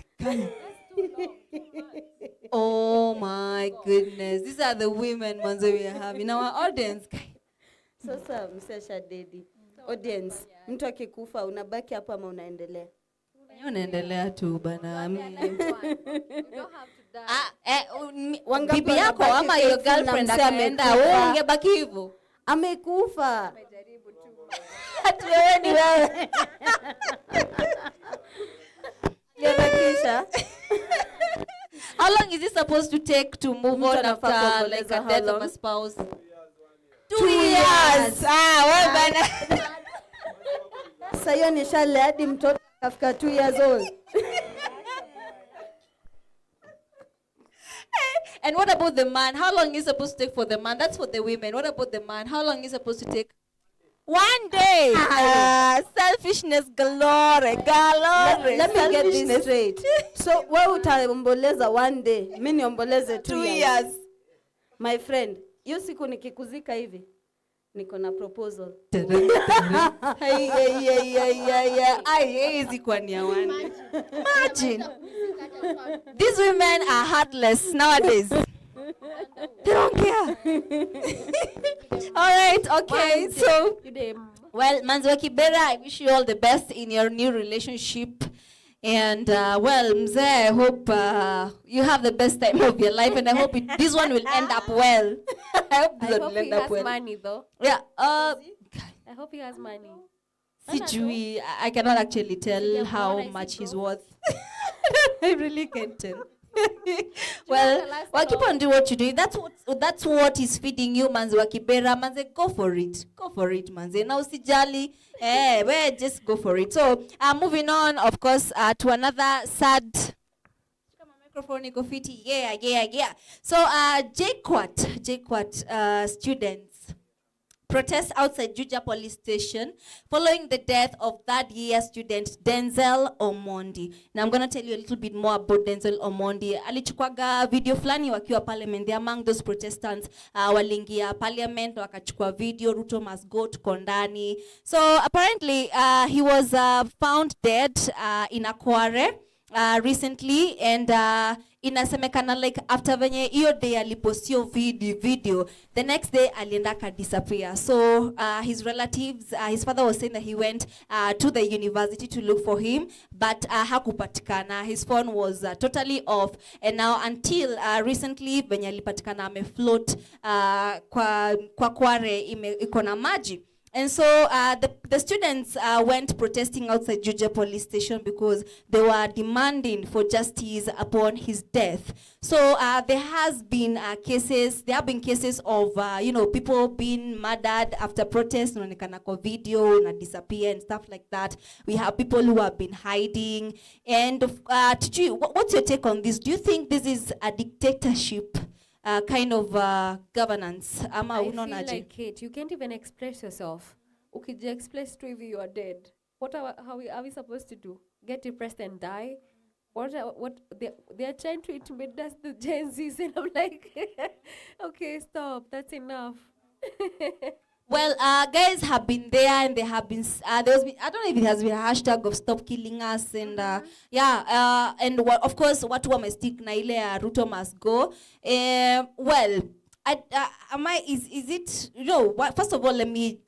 Oh my goodness. These are the women manzo we have in our audience. Sasa msesha dedi. Audience, mtu akikufa unabaki hapo ama unaendelea? Unaendelea tu bana. Wangapi Bibi yako wanabaki ama your faithful na girlfriend msee akaenda, amekufa? wewe ungebaki hivyo? Amekufa. Hata wewe ni wewe. Yabakisha. How long is it supposed to take to move Mtu on anafaa after kuomboleza like a how death of long? a spouse? 2 years. Wewe bana. Sasa hiyo ni shale hadi mtoto akafika 2 years old. And what about the man? How long is it supposed to take for the man? That's for the women. What about the man? How long is it supposed to take? 1 day. Selfishness galore. Let me get this straight. So wewe utaomboleza 1 day, mimi niomboleze 2 years. My friend, hiyo siku nikikuzika hivi niko na proposal. Easy kwa nia one. Imagine. These women are heartless nowadays. They don't care. All right, okay. So, well, Manzi wa Kibera, I wish you all the best in your new relationship. And well, Mzee, I hope you have the best time of your life, and I hope this one will end up well. I hope this one will end up well. Money though. Yeah. I hope he has money. Sijui, I cannot actually tell how much he's worth. I really can't tell. Well, keep on doing what you do. That's what is feeding you, Manzi wa Kibera. Manze, go for it. Go for it, Manze. Now usijali. Just go for it. So, moving on, of course, to another sad microphone iko fiti. Yeah. So, JKUAT students protest outside Juja police station following the death of third-year student Denzel Omondi. Now I'm going to tell you a little bit more about Denzel Omondi. Alichukwaga video fulani wakiwa parliament. They're among those protestants walingia parliament wakachukua video, Ruto must go to Kondani. So apparently he was found dead in Akware recently, and inasemekana like after venye hiyo day aliposio video, the next day alienda ka disappear. So his relatives, his father was saying that he went to the university to look for him, but hakupatikana. His phone was totally off, and now until recently venye alipatikana amefloat kwa Kware iko na maji. And so the students went protesting outside Juja police station because they were demanding for justice upon his death. So there have been cases of people being murdered after protests, unaonekana kwa video na disappear and stuff like that. We have people who have been hiding. And what's your take on this? Do you think this is a dictatorship? Kind of governance. I feel like it. You can't even express yourself. Ukija express to if you are dead. How are we supposed to do? Get depressed and die? What they are trying to intimidate us, the Gen Zs, and I'm like, okay, stop. That's enough. Well, guys have been there, and they have been. I don't know if it has been a hashtag of stop killing us, and and of course, watu wamestick na ile Ruto must go. Well, is it? First of all, let me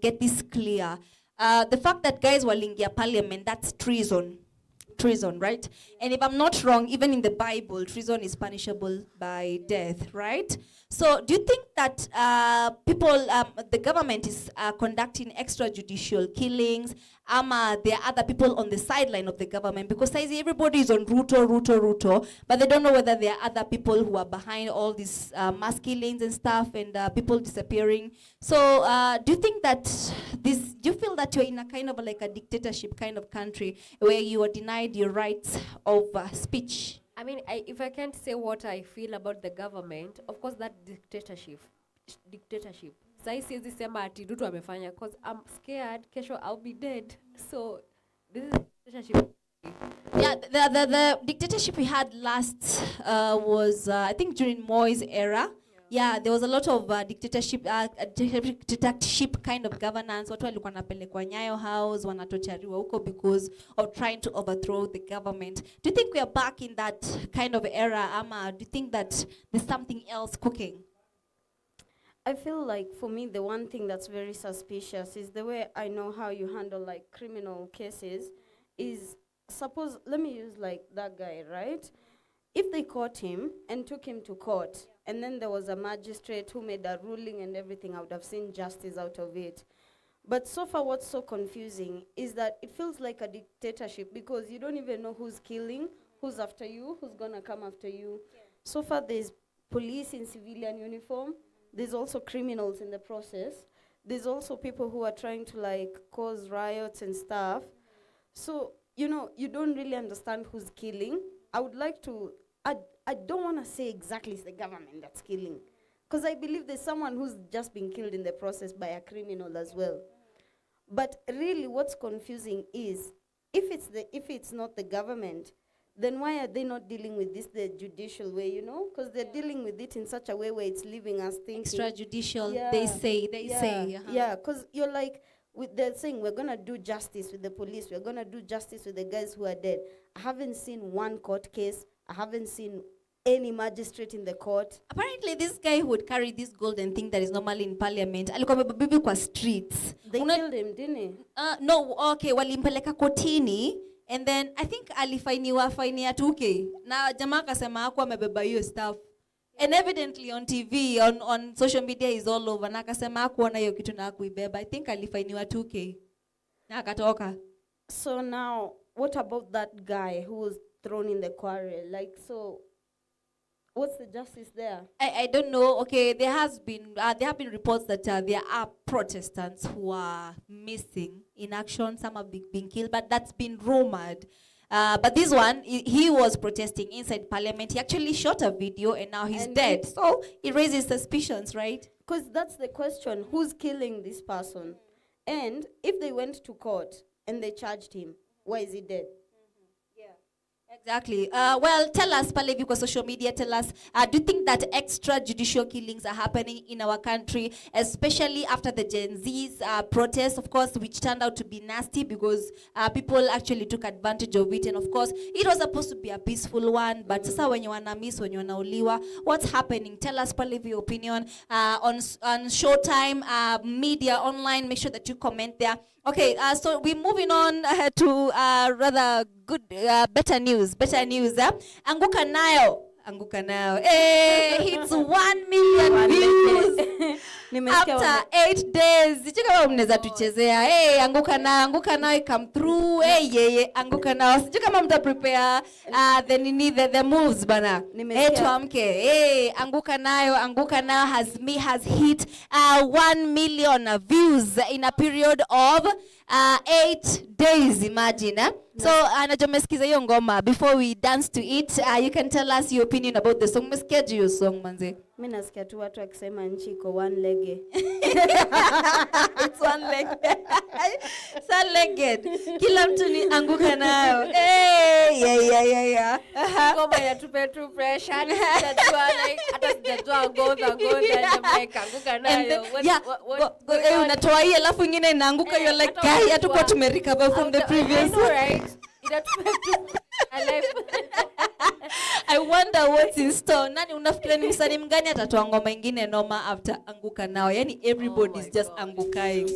get this clear. the fact that guys walingia parliament, that's treason. Treason, right? And if I'm not wrong, even in the Bible, treason is punishable by death, right? So do you think that the government is conducting extrajudicial killings? There are other people on the sideline of the government? Because everybody is on Ruto, but they don't know whether there are other people who are behind all these mass killings and stuff, and people disappearing. So do you think that do you feel that you're in a kind of like a dictatorship kind of country where you are denied your rights of speech? I mean, if I can't say what I feel about the government, of course that dictatorship. Sai siwezi sema ati Ruto amefanya, because I'm scared kesho I'll be dead. So this is dictatorship. Yeah, the dictatorship we had last was I think during Moi's era. Yeah, there was a lot of dictatorship kind of governance. Watu walikuwa napelekwa Nyayo House, wanatochariwa huko because of trying to overthrow the government. Do you think we are back in that kind of era, Ama? Do you think that there's something else cooking? I feel like for me, the one thing that's very suspicious is the way I know how you handle like criminal cases is, suppose, let me use like that guy, right? If they caught him and took him to court, and then there was a magistrate who made a ruling and everything, I would have seen justice out of it. But so far what's so confusing is that it feels like a dictatorship because you don't even know who's killing, who's after you, who's gonna come after you. Yeah. So far there's police in civilian uniform, there's also criminals in the process, there's also people who are trying to like cause riots and stuff. So, you know, you don't really understand who's killing. I would like to, I don't want to say exactly it's the government that's killing, because I believe there's someone who's just been killed in the process by a criminal as well. But really what's confusing is, if it's not the government, then why are they not dealing with this the judicial way, you know? Because they're dealing with it in such a way where it's leaving us thinking. Extrajudicial, they say. Yeah, because you're like, they're saying we're going to do justice with the police, we're going to do justice with the guys who are dead. I haven't seen one court case, I haven't seen any magistrate in the court. Apparently this guy who would carry this golden thing that is normally in parliament, alikuwa baby kwa streets. They killed him, didn't they? No, okay, walimpeleka kotini, and then I think alifainiwa faini ya 2K. Na jamaa akasema hakuwa amebeba hiyo stuff. And evidently on TV, on social media is all over. Na akasema hakuona hiyo kitu na hakuibeba. I think alifainiwa 2K. Na akatoka. So now, what about that guy who was thrown in the quarry? Like, so what's the justice there? I don't know. Okay, there have been reports that there are Protestants who are missing in action. Some have been killed, but that's been rumored. But this one, he was protesting inside parliament. He actually shot a video and now he's dead. So it raises suspicions, right? Because that's the question. Who's killing this person? And if they went to court and they charged him, why is he dead? Exactly. Well, tell us, Palevi, kwa social media, tell us, do you think that extrajudicial killings are happening in our country, especially after the Gen Z's protest, of course, which turned out to be nasty because people actually took advantage of it. And of course, it was supposed to be a peaceful one, but sasa wenye wanamiss, wenye wanauliwa, what's happening? Tell us, Palevi, your opinion on Showtime, media, online. Make sure that you comment there. Okay, so we're moving on to rather good, better news. Anguka Nayo. Hey, hits 1 million views after 8 days. Sijui kama mnaweza tuchezea. Hey, Anguka Nayo come through. Hey, Anguka Nayo. Sijui kama mta prepare the moves bana. Hey, tuamke. Hey, Anguka Nayo has hit 1 million views in a period of 8 days, imagine. So, anajomesikiza hiyo ngoma. Before we dance to it, you can tell us your opinion about the song. Mesikia hiyo song, manze? Mimi nasikia tu watu wakisema nchi iko one-legged. It's one-legged. One-legged. Kila mtu ni Anguka Nayo. Hey, yeah. Ngoma inatupa tu pressure. Hata sijajua godha Jamaica Anguka Nayo. Yeah, unatoa hii alafu ingine inaanguka, you're like, guy, hatukuwa tumerecover from the previous. I know, right? I wonder what's in store. Nani unafikiria ni msanii mgani atatoa ngoma ingine noma after Anguka Nayo? Yani everybody is just angukaing.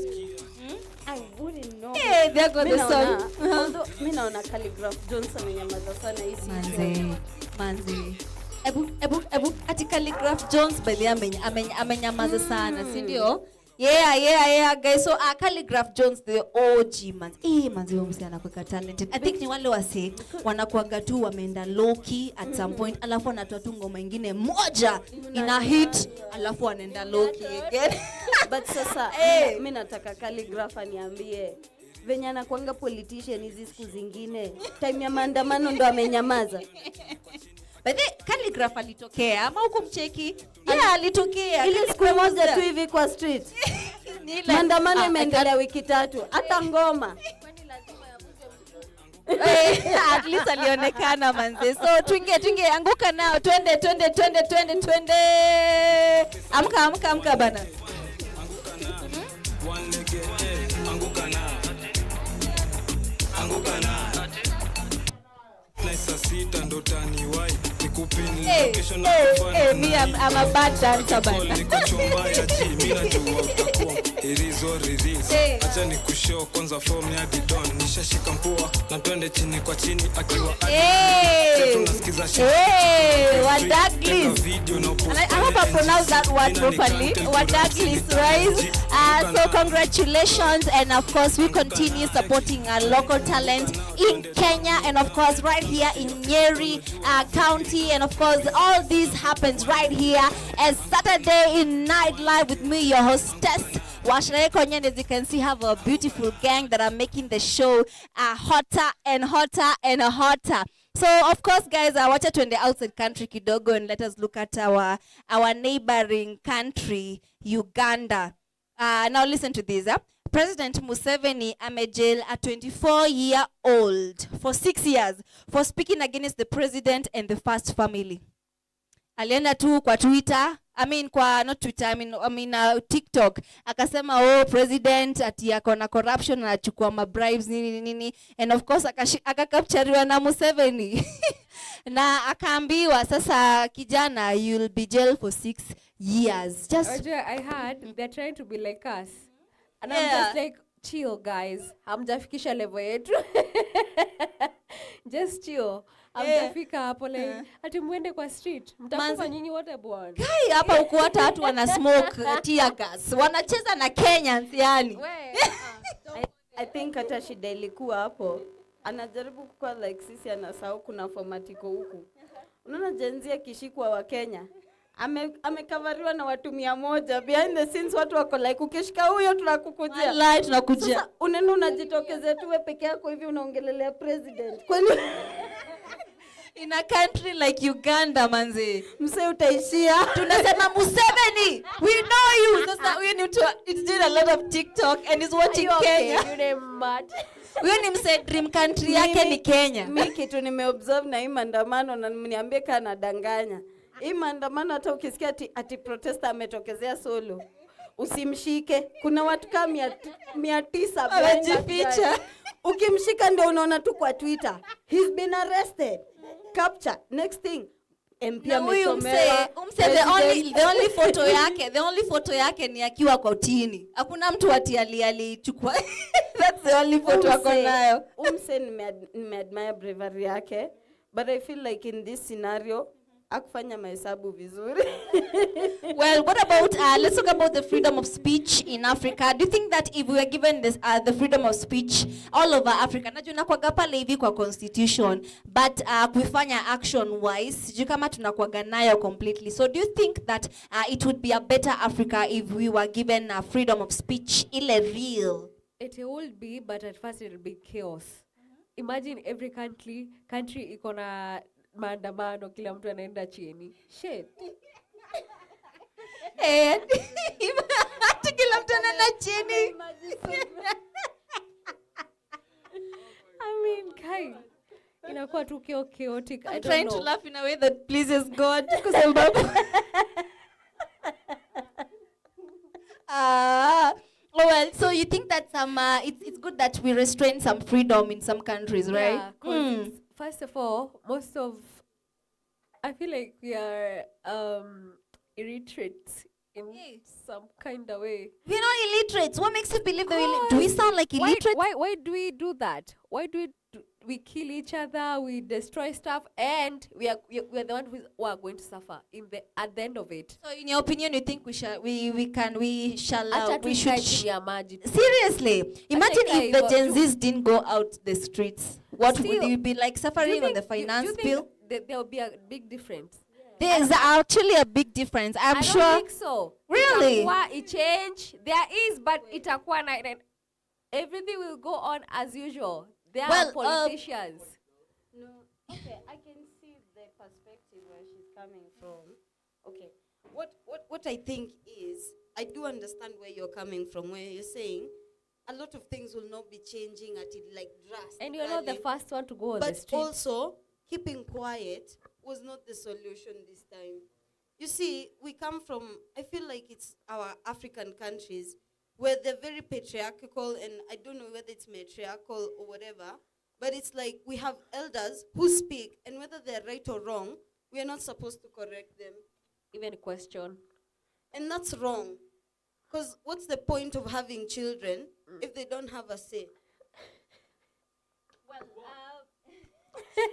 I wouldn't know. Hey, there goes Mi the naona- song. although mi naona Khaligraph Johnson amenyamaza sana hii season. Manzi. Ebu ati Khaligraph Jones by the amenyamaza sana, si ndio? Yeah, guys. So Khaligraph Jones, the OG man. Manzi huyo msee anakuwa talented. I think ni wale wase wanakuaga tu wameenda low key at some point, alafu anatoa tu ngoma ingine moja ina hit, alafu anaenda low key again. But sasa mi nataka Khaligraph aniambie venye anakuanga politician hizi siku zingine, time ya maandamano ndo amenyamaza. But the Khaligraph alitokea ama huko mcheki? Yeah, alitokea. Ile siku moja tu hivi kwa street. Maandamano imeendelea wiki 3. Hata ngoma. At least alionekana manze. So twinge anguka nao. Twende. Amka bana. Sita ndo taniwai nikupeni location na kufanya me I'm a bad dancer bana. Niko chomba ya ji mimi najua utakuwa irizo rizis acha nikushow kwanza form ya bidon nishashika mpua na twende chini kwa chini akiwa tunasikiza shit Wadaglis. I hope I pronounce that word properly. Wadaglis, right? So congratulations, and of course we continue supporting our local talent in Kenya, and of course right here in Nyeri County, and of course all this happens right here as Saturday in Night Live with me, your hostess Washare Konyen. As you can see, have a beautiful gang that are making the show hotter and hotter and hotter. So of course guys, wacha tuende outside country kidogo and let us look at our neighboring country, Uganda. Now listen to this. President Museveni amejail a 24-year-old for 6 years for speaking against the president and the first family. Alienda tu kwa Twitter, TikTok, akasema president ati yako na corruption, anachukua mabribes nini, and of course akakapchariwa na Museveni na akaambiwa sasa, kijana, you'll be jailed for 6 years. Just I heard they're trying to be like us, and I'm just like, chill guys, hamjafikisha level yetu. Just chill. Hamjafika hapo like ati muende kwa street mtakufa nyinyi wote bwana. Kai hapa huko watu wana smoke tear gas, wanacheza na Kenyans yani. I think hata shida ilikuwa hapo, anajaribu kuwa like sisi, anasahau kuna formatiko huku. Unaona jenzia kishikwa wa Kenya amekavariwa na watu 100 behind the scenes, watu wako like ukishika huyo tunakukujia. Wallahi tunakujia. Sasa unaenda unajitokeza tu wewe peke yako hivi unaongelelea president. Kwani in a country like Uganda manzi, mse utaishia tunasema Museveni, we know you. Sasa we need to, it's doing a lot of TikTok and is watching Kenya. You're mad. Wewe ni mse dream country yake ni Kenya. Mimi kitu nimeobserve na hii maandamano na mniambie kana nadanganya. Hii maandamano hata ukisikia ati protester ametokezea solo, usimshike. Kuna watu kama 900 wamejificha. Ukimshika ndio unaona tu kwa Twitter, he's been arrested, capture, next thing MP amesomewa. The only photo yake ni akiwa kotini. Hakuna mtu alichukua. That's the only photo ako nayo. Nimeadmire bravery yake, but I feel like in this scenario akufanya mahesabu vizuri. Well, what about let's talk about the freedom of speech in Africa. Do you think that if we were given this the freedom of speech all over Africa, najua nakuaga pale hivi kwa constitution, but kuifanya action wise sijui kama tunakuaga nayo completely. So do you think that it would be a better Africa if we were given freedom of speech ile real? It will be, but at first it will be chaos. Imagine every country iko na maandamano, kila mtu anaenda chini. Shit. Kila mtu anaenda chini. I mean, Kai, inakuwa tu chaotic. I'm trying to laugh in a way that pleases God. Well, so you think that it's good that we restrain some freedom in some countries, right? Yeah, first of all, I feel like we are illiterate in some kind of way. We're not illiterates. What makes you believe that do we sound like illiterate? Why do we do that? Why do we kill each other? We destroy stuff, and we are the ones who are going to suffer at the end of it. So, in your opinion, you think we should? Acha We tukae should. chini ya maji. Seriously, imagine if the ikae Gen hivyo. Zs didn't go out the streets. What would Still, you be like suffering on the finance bill? There will be a big difference. There's actually a big difference. I'm I sure. don't think so. Really? It change. There is, but itakuwa na everything will go on as usual. There are politicians. No, okay, I can see the perspective where she's coming from. Okay, what I think is, I do understand where you're coming from, where you're saying a lot of things will not be changing at it like drastically. And you're not the first one to go on the But street. also, keeping quiet was not the solution this time. You see, we come from, I feel like it's our African countries where they're very patriarchal, and I don't know whether it's matriarchal or whatever, but it's like we have elders who speak, and whether they're right or wrong, we are not supposed to correct them. Even question. And that's wrong. Because what's the point of having children if they don't have a say?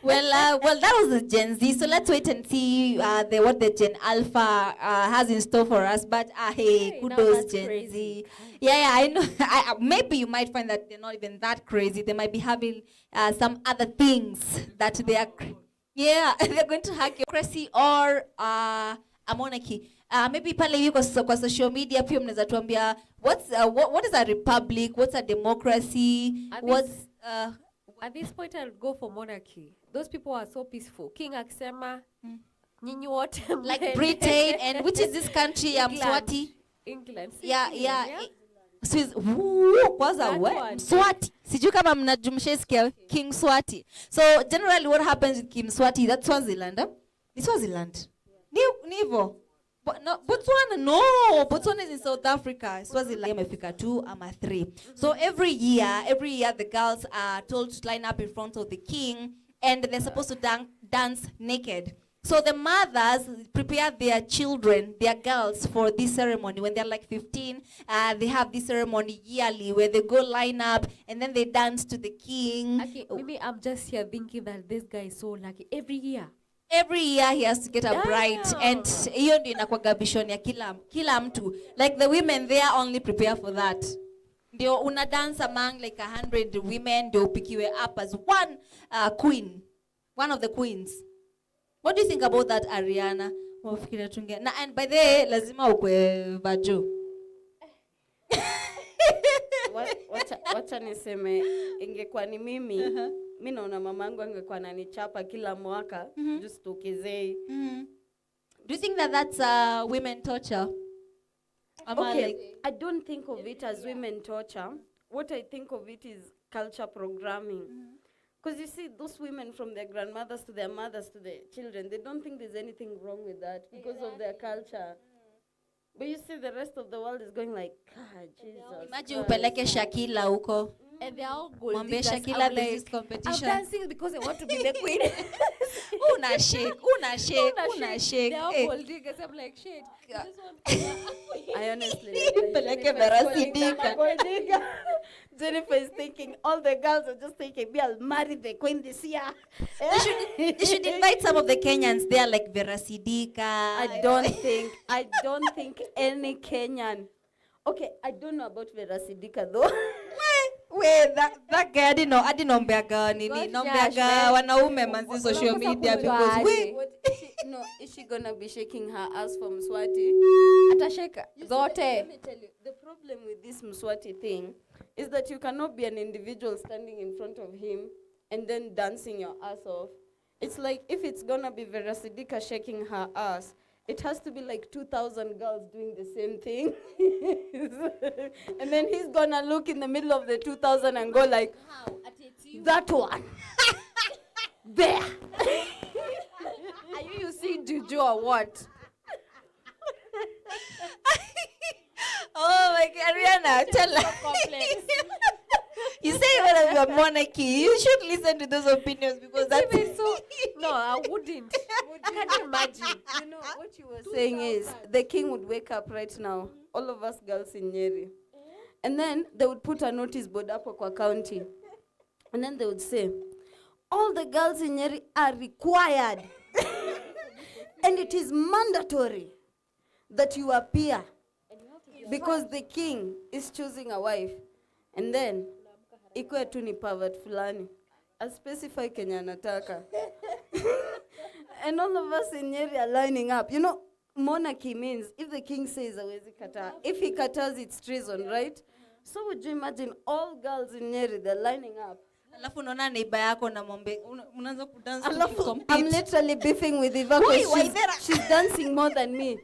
Well, that was the Gen Z. So let's wait and see what the Gen Alpha has in store for us. But hey, kudos Gen Z. Yeah, I know. Maybe you might find that they're not even that crazy. They might be having some other things that they are. Yeah, they're going to hack your democracy or a monarchy. Maybe pale hivi kwa social media pia mnaweza tuambia what is a republic, what's a democracy, At this point, I'll go for monarchy. Those people are so peaceful. King akisema, nyinyi wote like Britain, and which is this country? Mswati. England. Yeah. Swiss. Kwanza Mswati. Sijui kama mnajumshaisikia King Swati. So generally what happens with King Swati, that's Swaziland. Ni Swaziland. Ni hivyo. No, Botswana is in South Africa. Swaziland amefika 2 ama 3. So every year the girls are told to line up in front of the king, and they're supposed to dance naked. So the mothers prepare their children, their girls, for this ceremony. When they're like 15, they have this ceremony yearly where they go line up and then they dance to the king. Okay, maybe I'm just here thinking that this guy is so lucky. Every year he has to get a bride, and hiyo ndio inakuwa vision ya kila mtu. Like the women, they are only prepare for that. Ndio una dance among like 100 women, ndio upikiwe up as one queen, one of the queens. What do you think about that, Ariana? Wafikiria tunge. Na and by the way, lazima ukwe vajo. Wacha niseme ingekuwa ni mimi. Mimi naona mamangu angekuwa ananichapa kila mwaka just tokezei. Do you think that that's women torture? Okay, I don't think of it as women torture. What I think of it is culture programming. Because you see, those women, from their grandmothers to their mothers to their children, they don't think there's anything wrong with that because of their culture. But you see, the rest of the world is going like, God, Jesus. Imagine upeleke Shakila huko. And they're all gold Mwambie diggers. Shakila I'm there's this like, competition. I'm dancing because I want to be the queen. Una shake. They're all gold diggers. I'm like, shit. I honestly Peleke Verasidika. Jennifer is thinking, all the girls are just thinking, I'll marry the queen this year. They should invite some of the Kenyans there, like Verasidika. I don't think any Kenyan. Okay, I don't know about Verasidika though. Wait, that guy, I didn't know nini. Nombeaga wanaume manzi social media because No, is she gonna be shaking her ass for Mswati? Atasheka zote. Let me tell you, the problem with this Mswati thing is that you cannot be an individual standing in front of him and then dancing your ass off. It's like if it's gonna be Verasidika shaking her ass, it has to be like 2,000 girls doing the same thing. And then he's gonna look in the middle of the 2,000 and go like, that one. There. Are you using juju or what? Oh my God, Ariana, tell her. You say of your monarchy. You should listen to those opinions because that's so. No, I wouldn't. Can you imagine? You know what you were saying is the king would wake up right now, all of us girls in Nyeri, and then they would put a notice board up kwa county, and then they would say, all the girls in Nyeri are required, and it is mandatory that you appear because the king is choosing a wife, and then ikuwe tu ni pervert fulani specify Kenya anataka. And all of us in Nyeri are lining up. You know, monarchy means if the king says hawezi kata, if he katas it's treason, right? So would you imagine all girls in Nyeri, they're lining up. Alafu unaona neighbor yako na mombe unaanza kudance Alafu compete. I'm literally beefing with Eva because she's dancing more than me.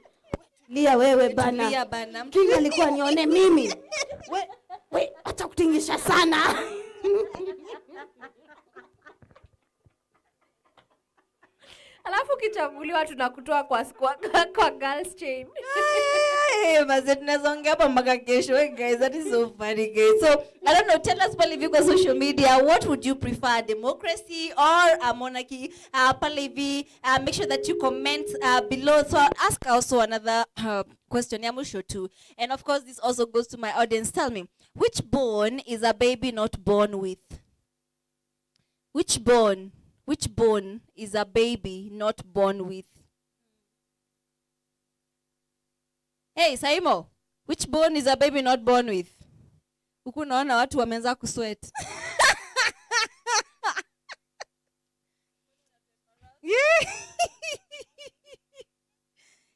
Lia wewe bana. Lia bana. King alikuwa nione mimi. We acha kutingisha sana. Alafu kichaguliwa tunakutoa kwa girls chain. Hey, maze tunazongea hapa mpaka kesho. Hey guys, that is so funny guys. So, I don't know, tell us pale hivi kwa social media, what would you prefer, democracy or a monarchy? Pale hivi, make sure that you comment below. So, I'll ask also another question, ya mwisho too. And of course, this also goes to my audience. Tell me, which bone is a baby not born with? Which bone is a baby not born with? Hey, Saimo, which bone is a baby not born with? Huku naona watu wameanza kusweat.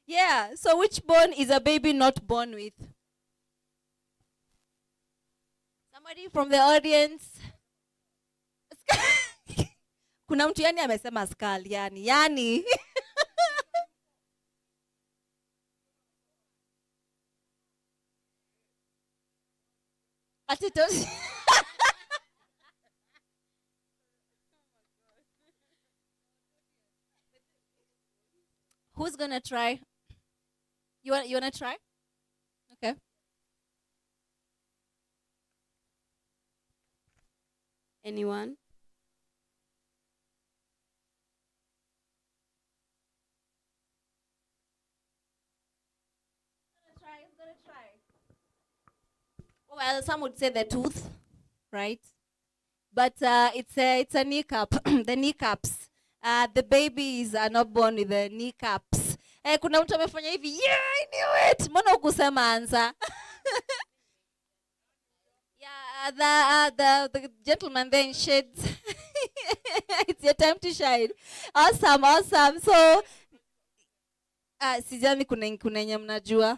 Yeah, so which bone is a baby not born with? Somebody from the audience? Kuna mtu yani amesema skull, yani. Atitos. Who's gonna try? You wanna try? Okay. Anyone? Well, some would say the tooth, right? But it's a kneecap. The kneecaps. The babies are not born with the kneecaps. Kuna mtu amefanya hivi. Yeah, I knew it. Mbona hukusema answer? Yeah, the gentleman there in shades. It's your time to shine. Awesome. So, sijani kuna yenye mnajua.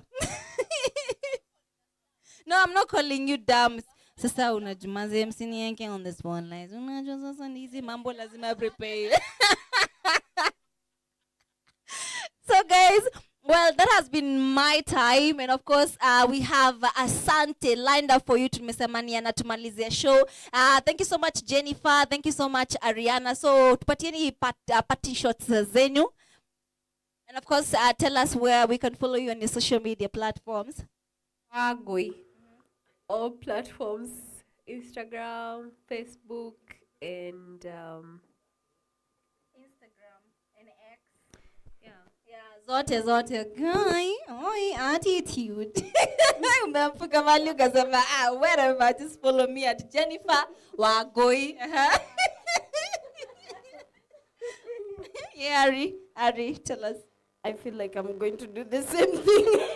No, I'm not calling you dumb. Sasa unajumaze msini yanke on the spotlight. Unajua sasa hizi mambo lazima prepare. So guys, well, that has been my time, and of course we have Asante lined up for you. Tumesemania na tumalizia show. Thank you so much Jennifer, thank you so much Ariana. So tupatieni party shots zenyu. And of course tell us where we can follow you on your social media platforms. Wagoi. All platforms, Instagram, Facebook, and Instagram and X. Zote. Guy, attitude. Umemfuka mali ukasema, whatever, just follow me at Jennifer Wagoi. Yeah, Ari, tell us. I feel like I'm going to do the same thing.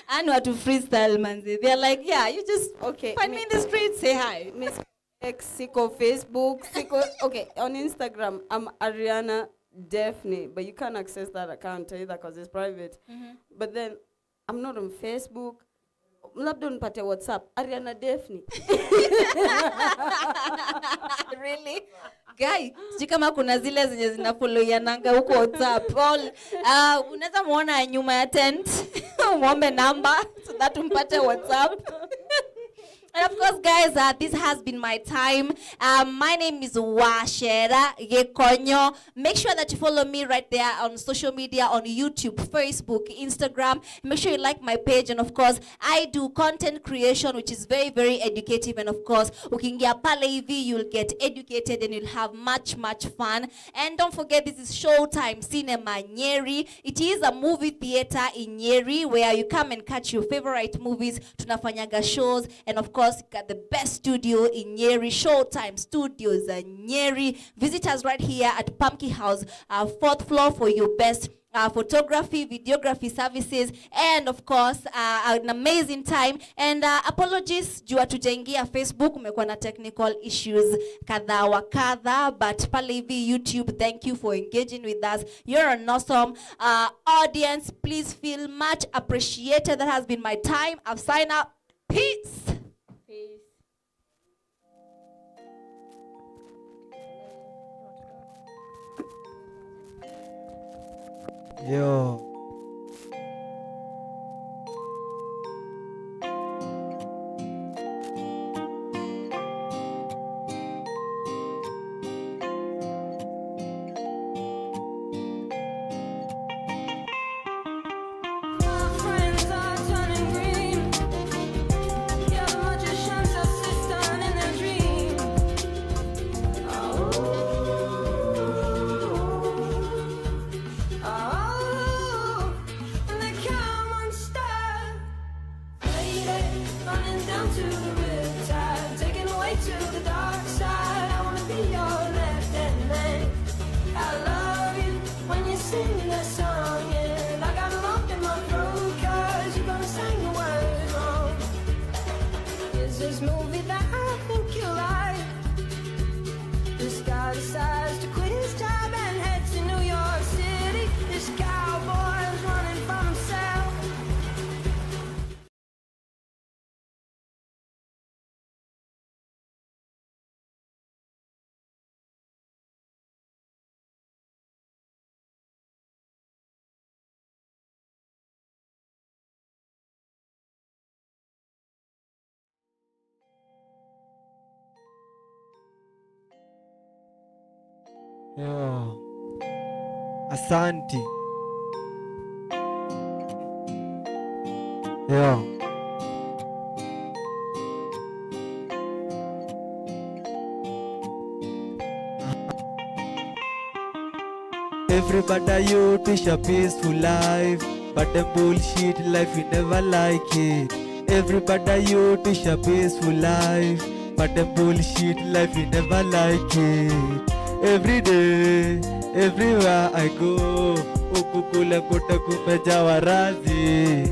I know how to freestyle, manzi. They're like, yeah, you just find me in the street, say hi. Miss X, Siko Facebook, okay, on Instagram, I'm Ariana Daphne, but you can't access that account either because it's private. But then, I'm not on Facebook. Labda unipate WhatsApp, Ariana Daphne. Really? Guy, sijui kama kuna zile zenye zinafollowiananga huko WhatsApp. Unaweza muona nyuma ya tent, muombe number so that umpate WhatsApp. And of course, guys, this has been my time. My name is Washera Gekonyo. Make sure that you follow me right there on social media, on YouTube, Facebook, Instagram. Make sure you like my page. And of course, I do content creation, which is very, very educative. And of course, ukiingia pale hivi, you'll get educated and you'll have much, much fun. And don't forget, this is Showtime Cinema Nyeri. It is a movie theater in Nyeri where you come and catch your favorite movies. Tunafanyaga shows. And of course, got the best studio in Nyeri, Showtime Studios Nyeri. Visit us right here at Pumpkin House, 4th floor for your best photography, videography services, and of course, an amazing time. And apologies, juu hatujaingia Facebook, umekuwa na technical issues kadha wa kadha, but pale hivi YouTube, thank you for engaging with us. You're an awesome audience. Please feel much appreciated. That has been my time. I've signed up. Peace. Yo. Yo. Asante. Yo. Everybody you wish a peaceful life, but them bullshit life you never like it. Everybody you wish a peaceful life, but them bullshit life you never like it. Every day, everywhere I go, ukukule kote kumeja warazi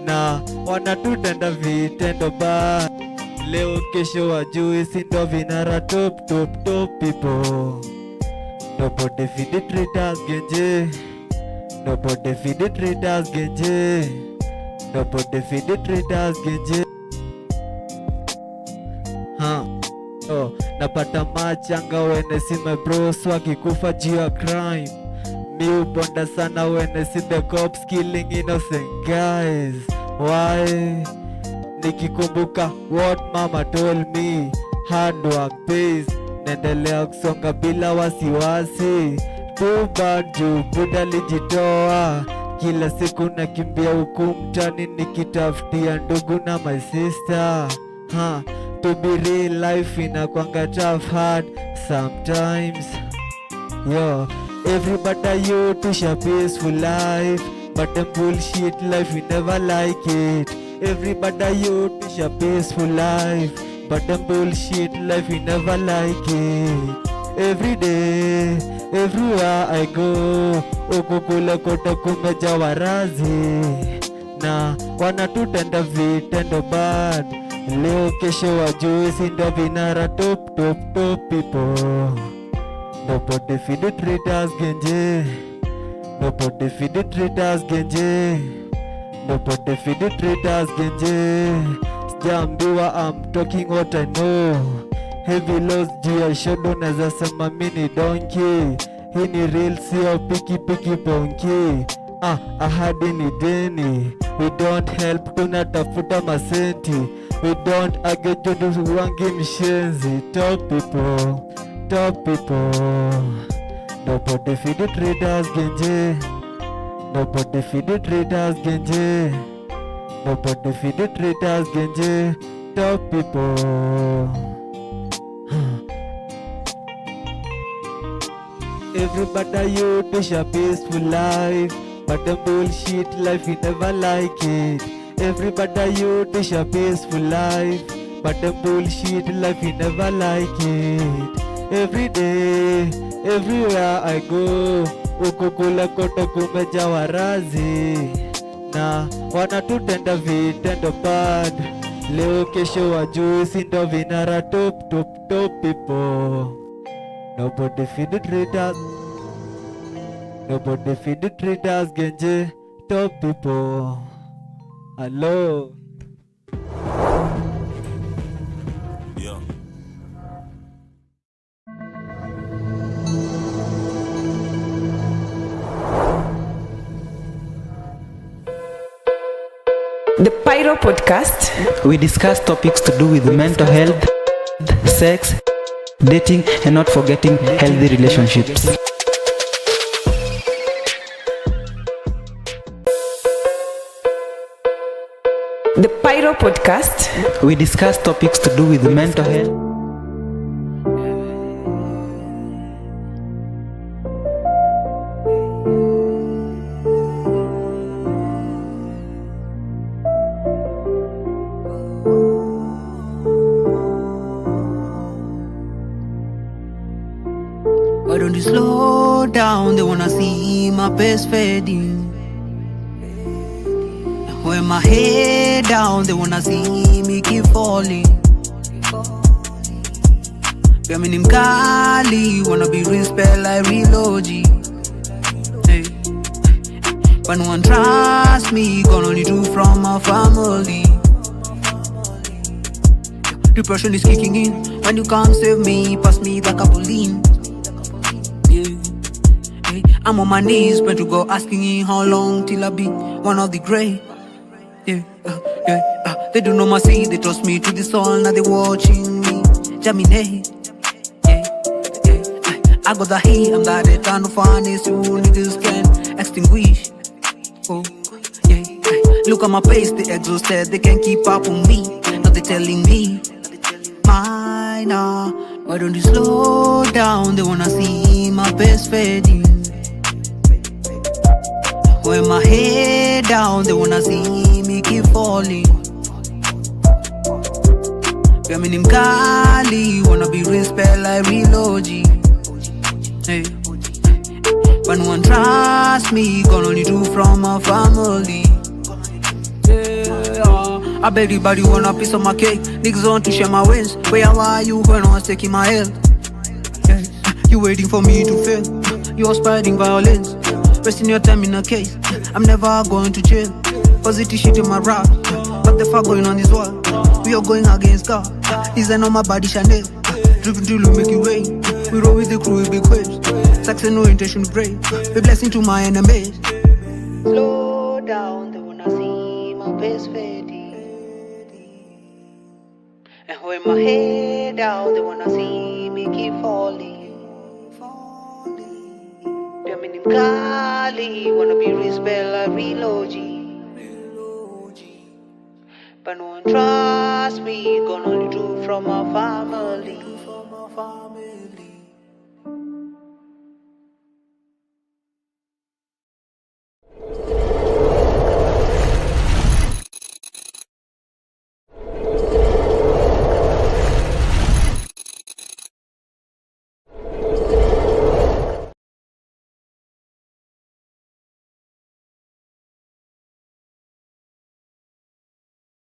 na wanatutenda vitendo bad. Leo kesho wajui sindo vinara top people. Nobody feed the traitors genje. Nobody feed the traitors genje. Nobody feed the traitors genje. Oh, napata machanga wene si my bros wakikufa juu ya crime. Mi ubonda sana wene si the cops killing innocent guys. Why? Nikikumbuka what mama told me, hard work pays. Nendelea kusonga bila wasiwasi. Too bad juu buda lijitoa. Kila siku nakimbia huku mtani nikitafutia ndugu na my sister. To be real life inakwanga tough hard sometimes. Yo, everybody you wish a peaceful life, but them bullshit life we never like it. Everybody you wish a peaceful life, but them bullshit life we never like it. Every day, everywhere I go, ukukule kote kumeja warazi na wanatutenda vitendo bad. Leo kesho wajui sindo vinara top people. Nobody feed the traitors genje. Nobody feed the traitors genje. Nobody feed the traitors genje. Sijambiwa I'm talking what I know. Heavy loss juu ya shodo naeza sema mini donkey. Hii ni real sio piki bonki. Ahadi ni deni. We don't help tunatafuta masenti. We don't argue to do wangi mshenzi. Top people, top people. Nobody feed the traders genje. Nobody feed the traders genje. Nobody feed the traders genje. Top people. Everybody you wish a peaceful life, but the bullshit life you never like it. Everybody you wish a peaceful life, but the bullshit life you never like it. Every day, everywhere I go, ukukula kote kumeja warazi, na wanatutenda vitendo bad. Leo kesho wajui sindo vinara top people. Nobody feed the traders. Nobody feed the traders genje. Top people. Hello. Yeah. The Pyro Podcast, we discuss topics to do with mental health, sex, dating, and not forgetting healthy relationships. The Pyro Podcast, we discuss topics to do with mental health. Why don't you slow down? They wanna see my best fading. When my head down, they wanna see me keep falling. Feminine Kali, wanna be real spell like real OG. Hey. But no one trust me, gonna only do from my family. Depression is kicking in, when you can't save me, pass me the Capoline. I'm on my knees, but to go asking him how long till I be one of the great. They don't know my seed, they trust me to the soul, now they watching me germinate. I got the heat, I'm got it, trying to find it, so niggas can extinguish. Oh, yeah. Look at my pace, they exhausted, they can't keep up with me. Now they telling me, minor, why don't you slow down? They wanna see my best fading. When my head down, they wanna see me keep falling. Feminine Kali, wanna be real spell like real OG. Hey. But no one trust me, gonna only do from my family. Yeah, I bet everybody want a piece of my cake. Niggas want to share my wins. Where are you when I was taking my health? Yeah. You waiting for me to fail. You're spreading violence. Wasting your time in a case. I'm never going to jail. Positive shit in my rap. What the fuck going on this world? We are going against God. Design on my body Chanel. Driven till we make it rain. We roll with the crew with big waves. Success no intention to break. Be blessing to my enemies. Slow down, they wanna see my best fading. And when my head down, they wanna see me keep falling. Feminine Kali, wanna be real spell like real OG. But no one trust me, gonna only do from my family.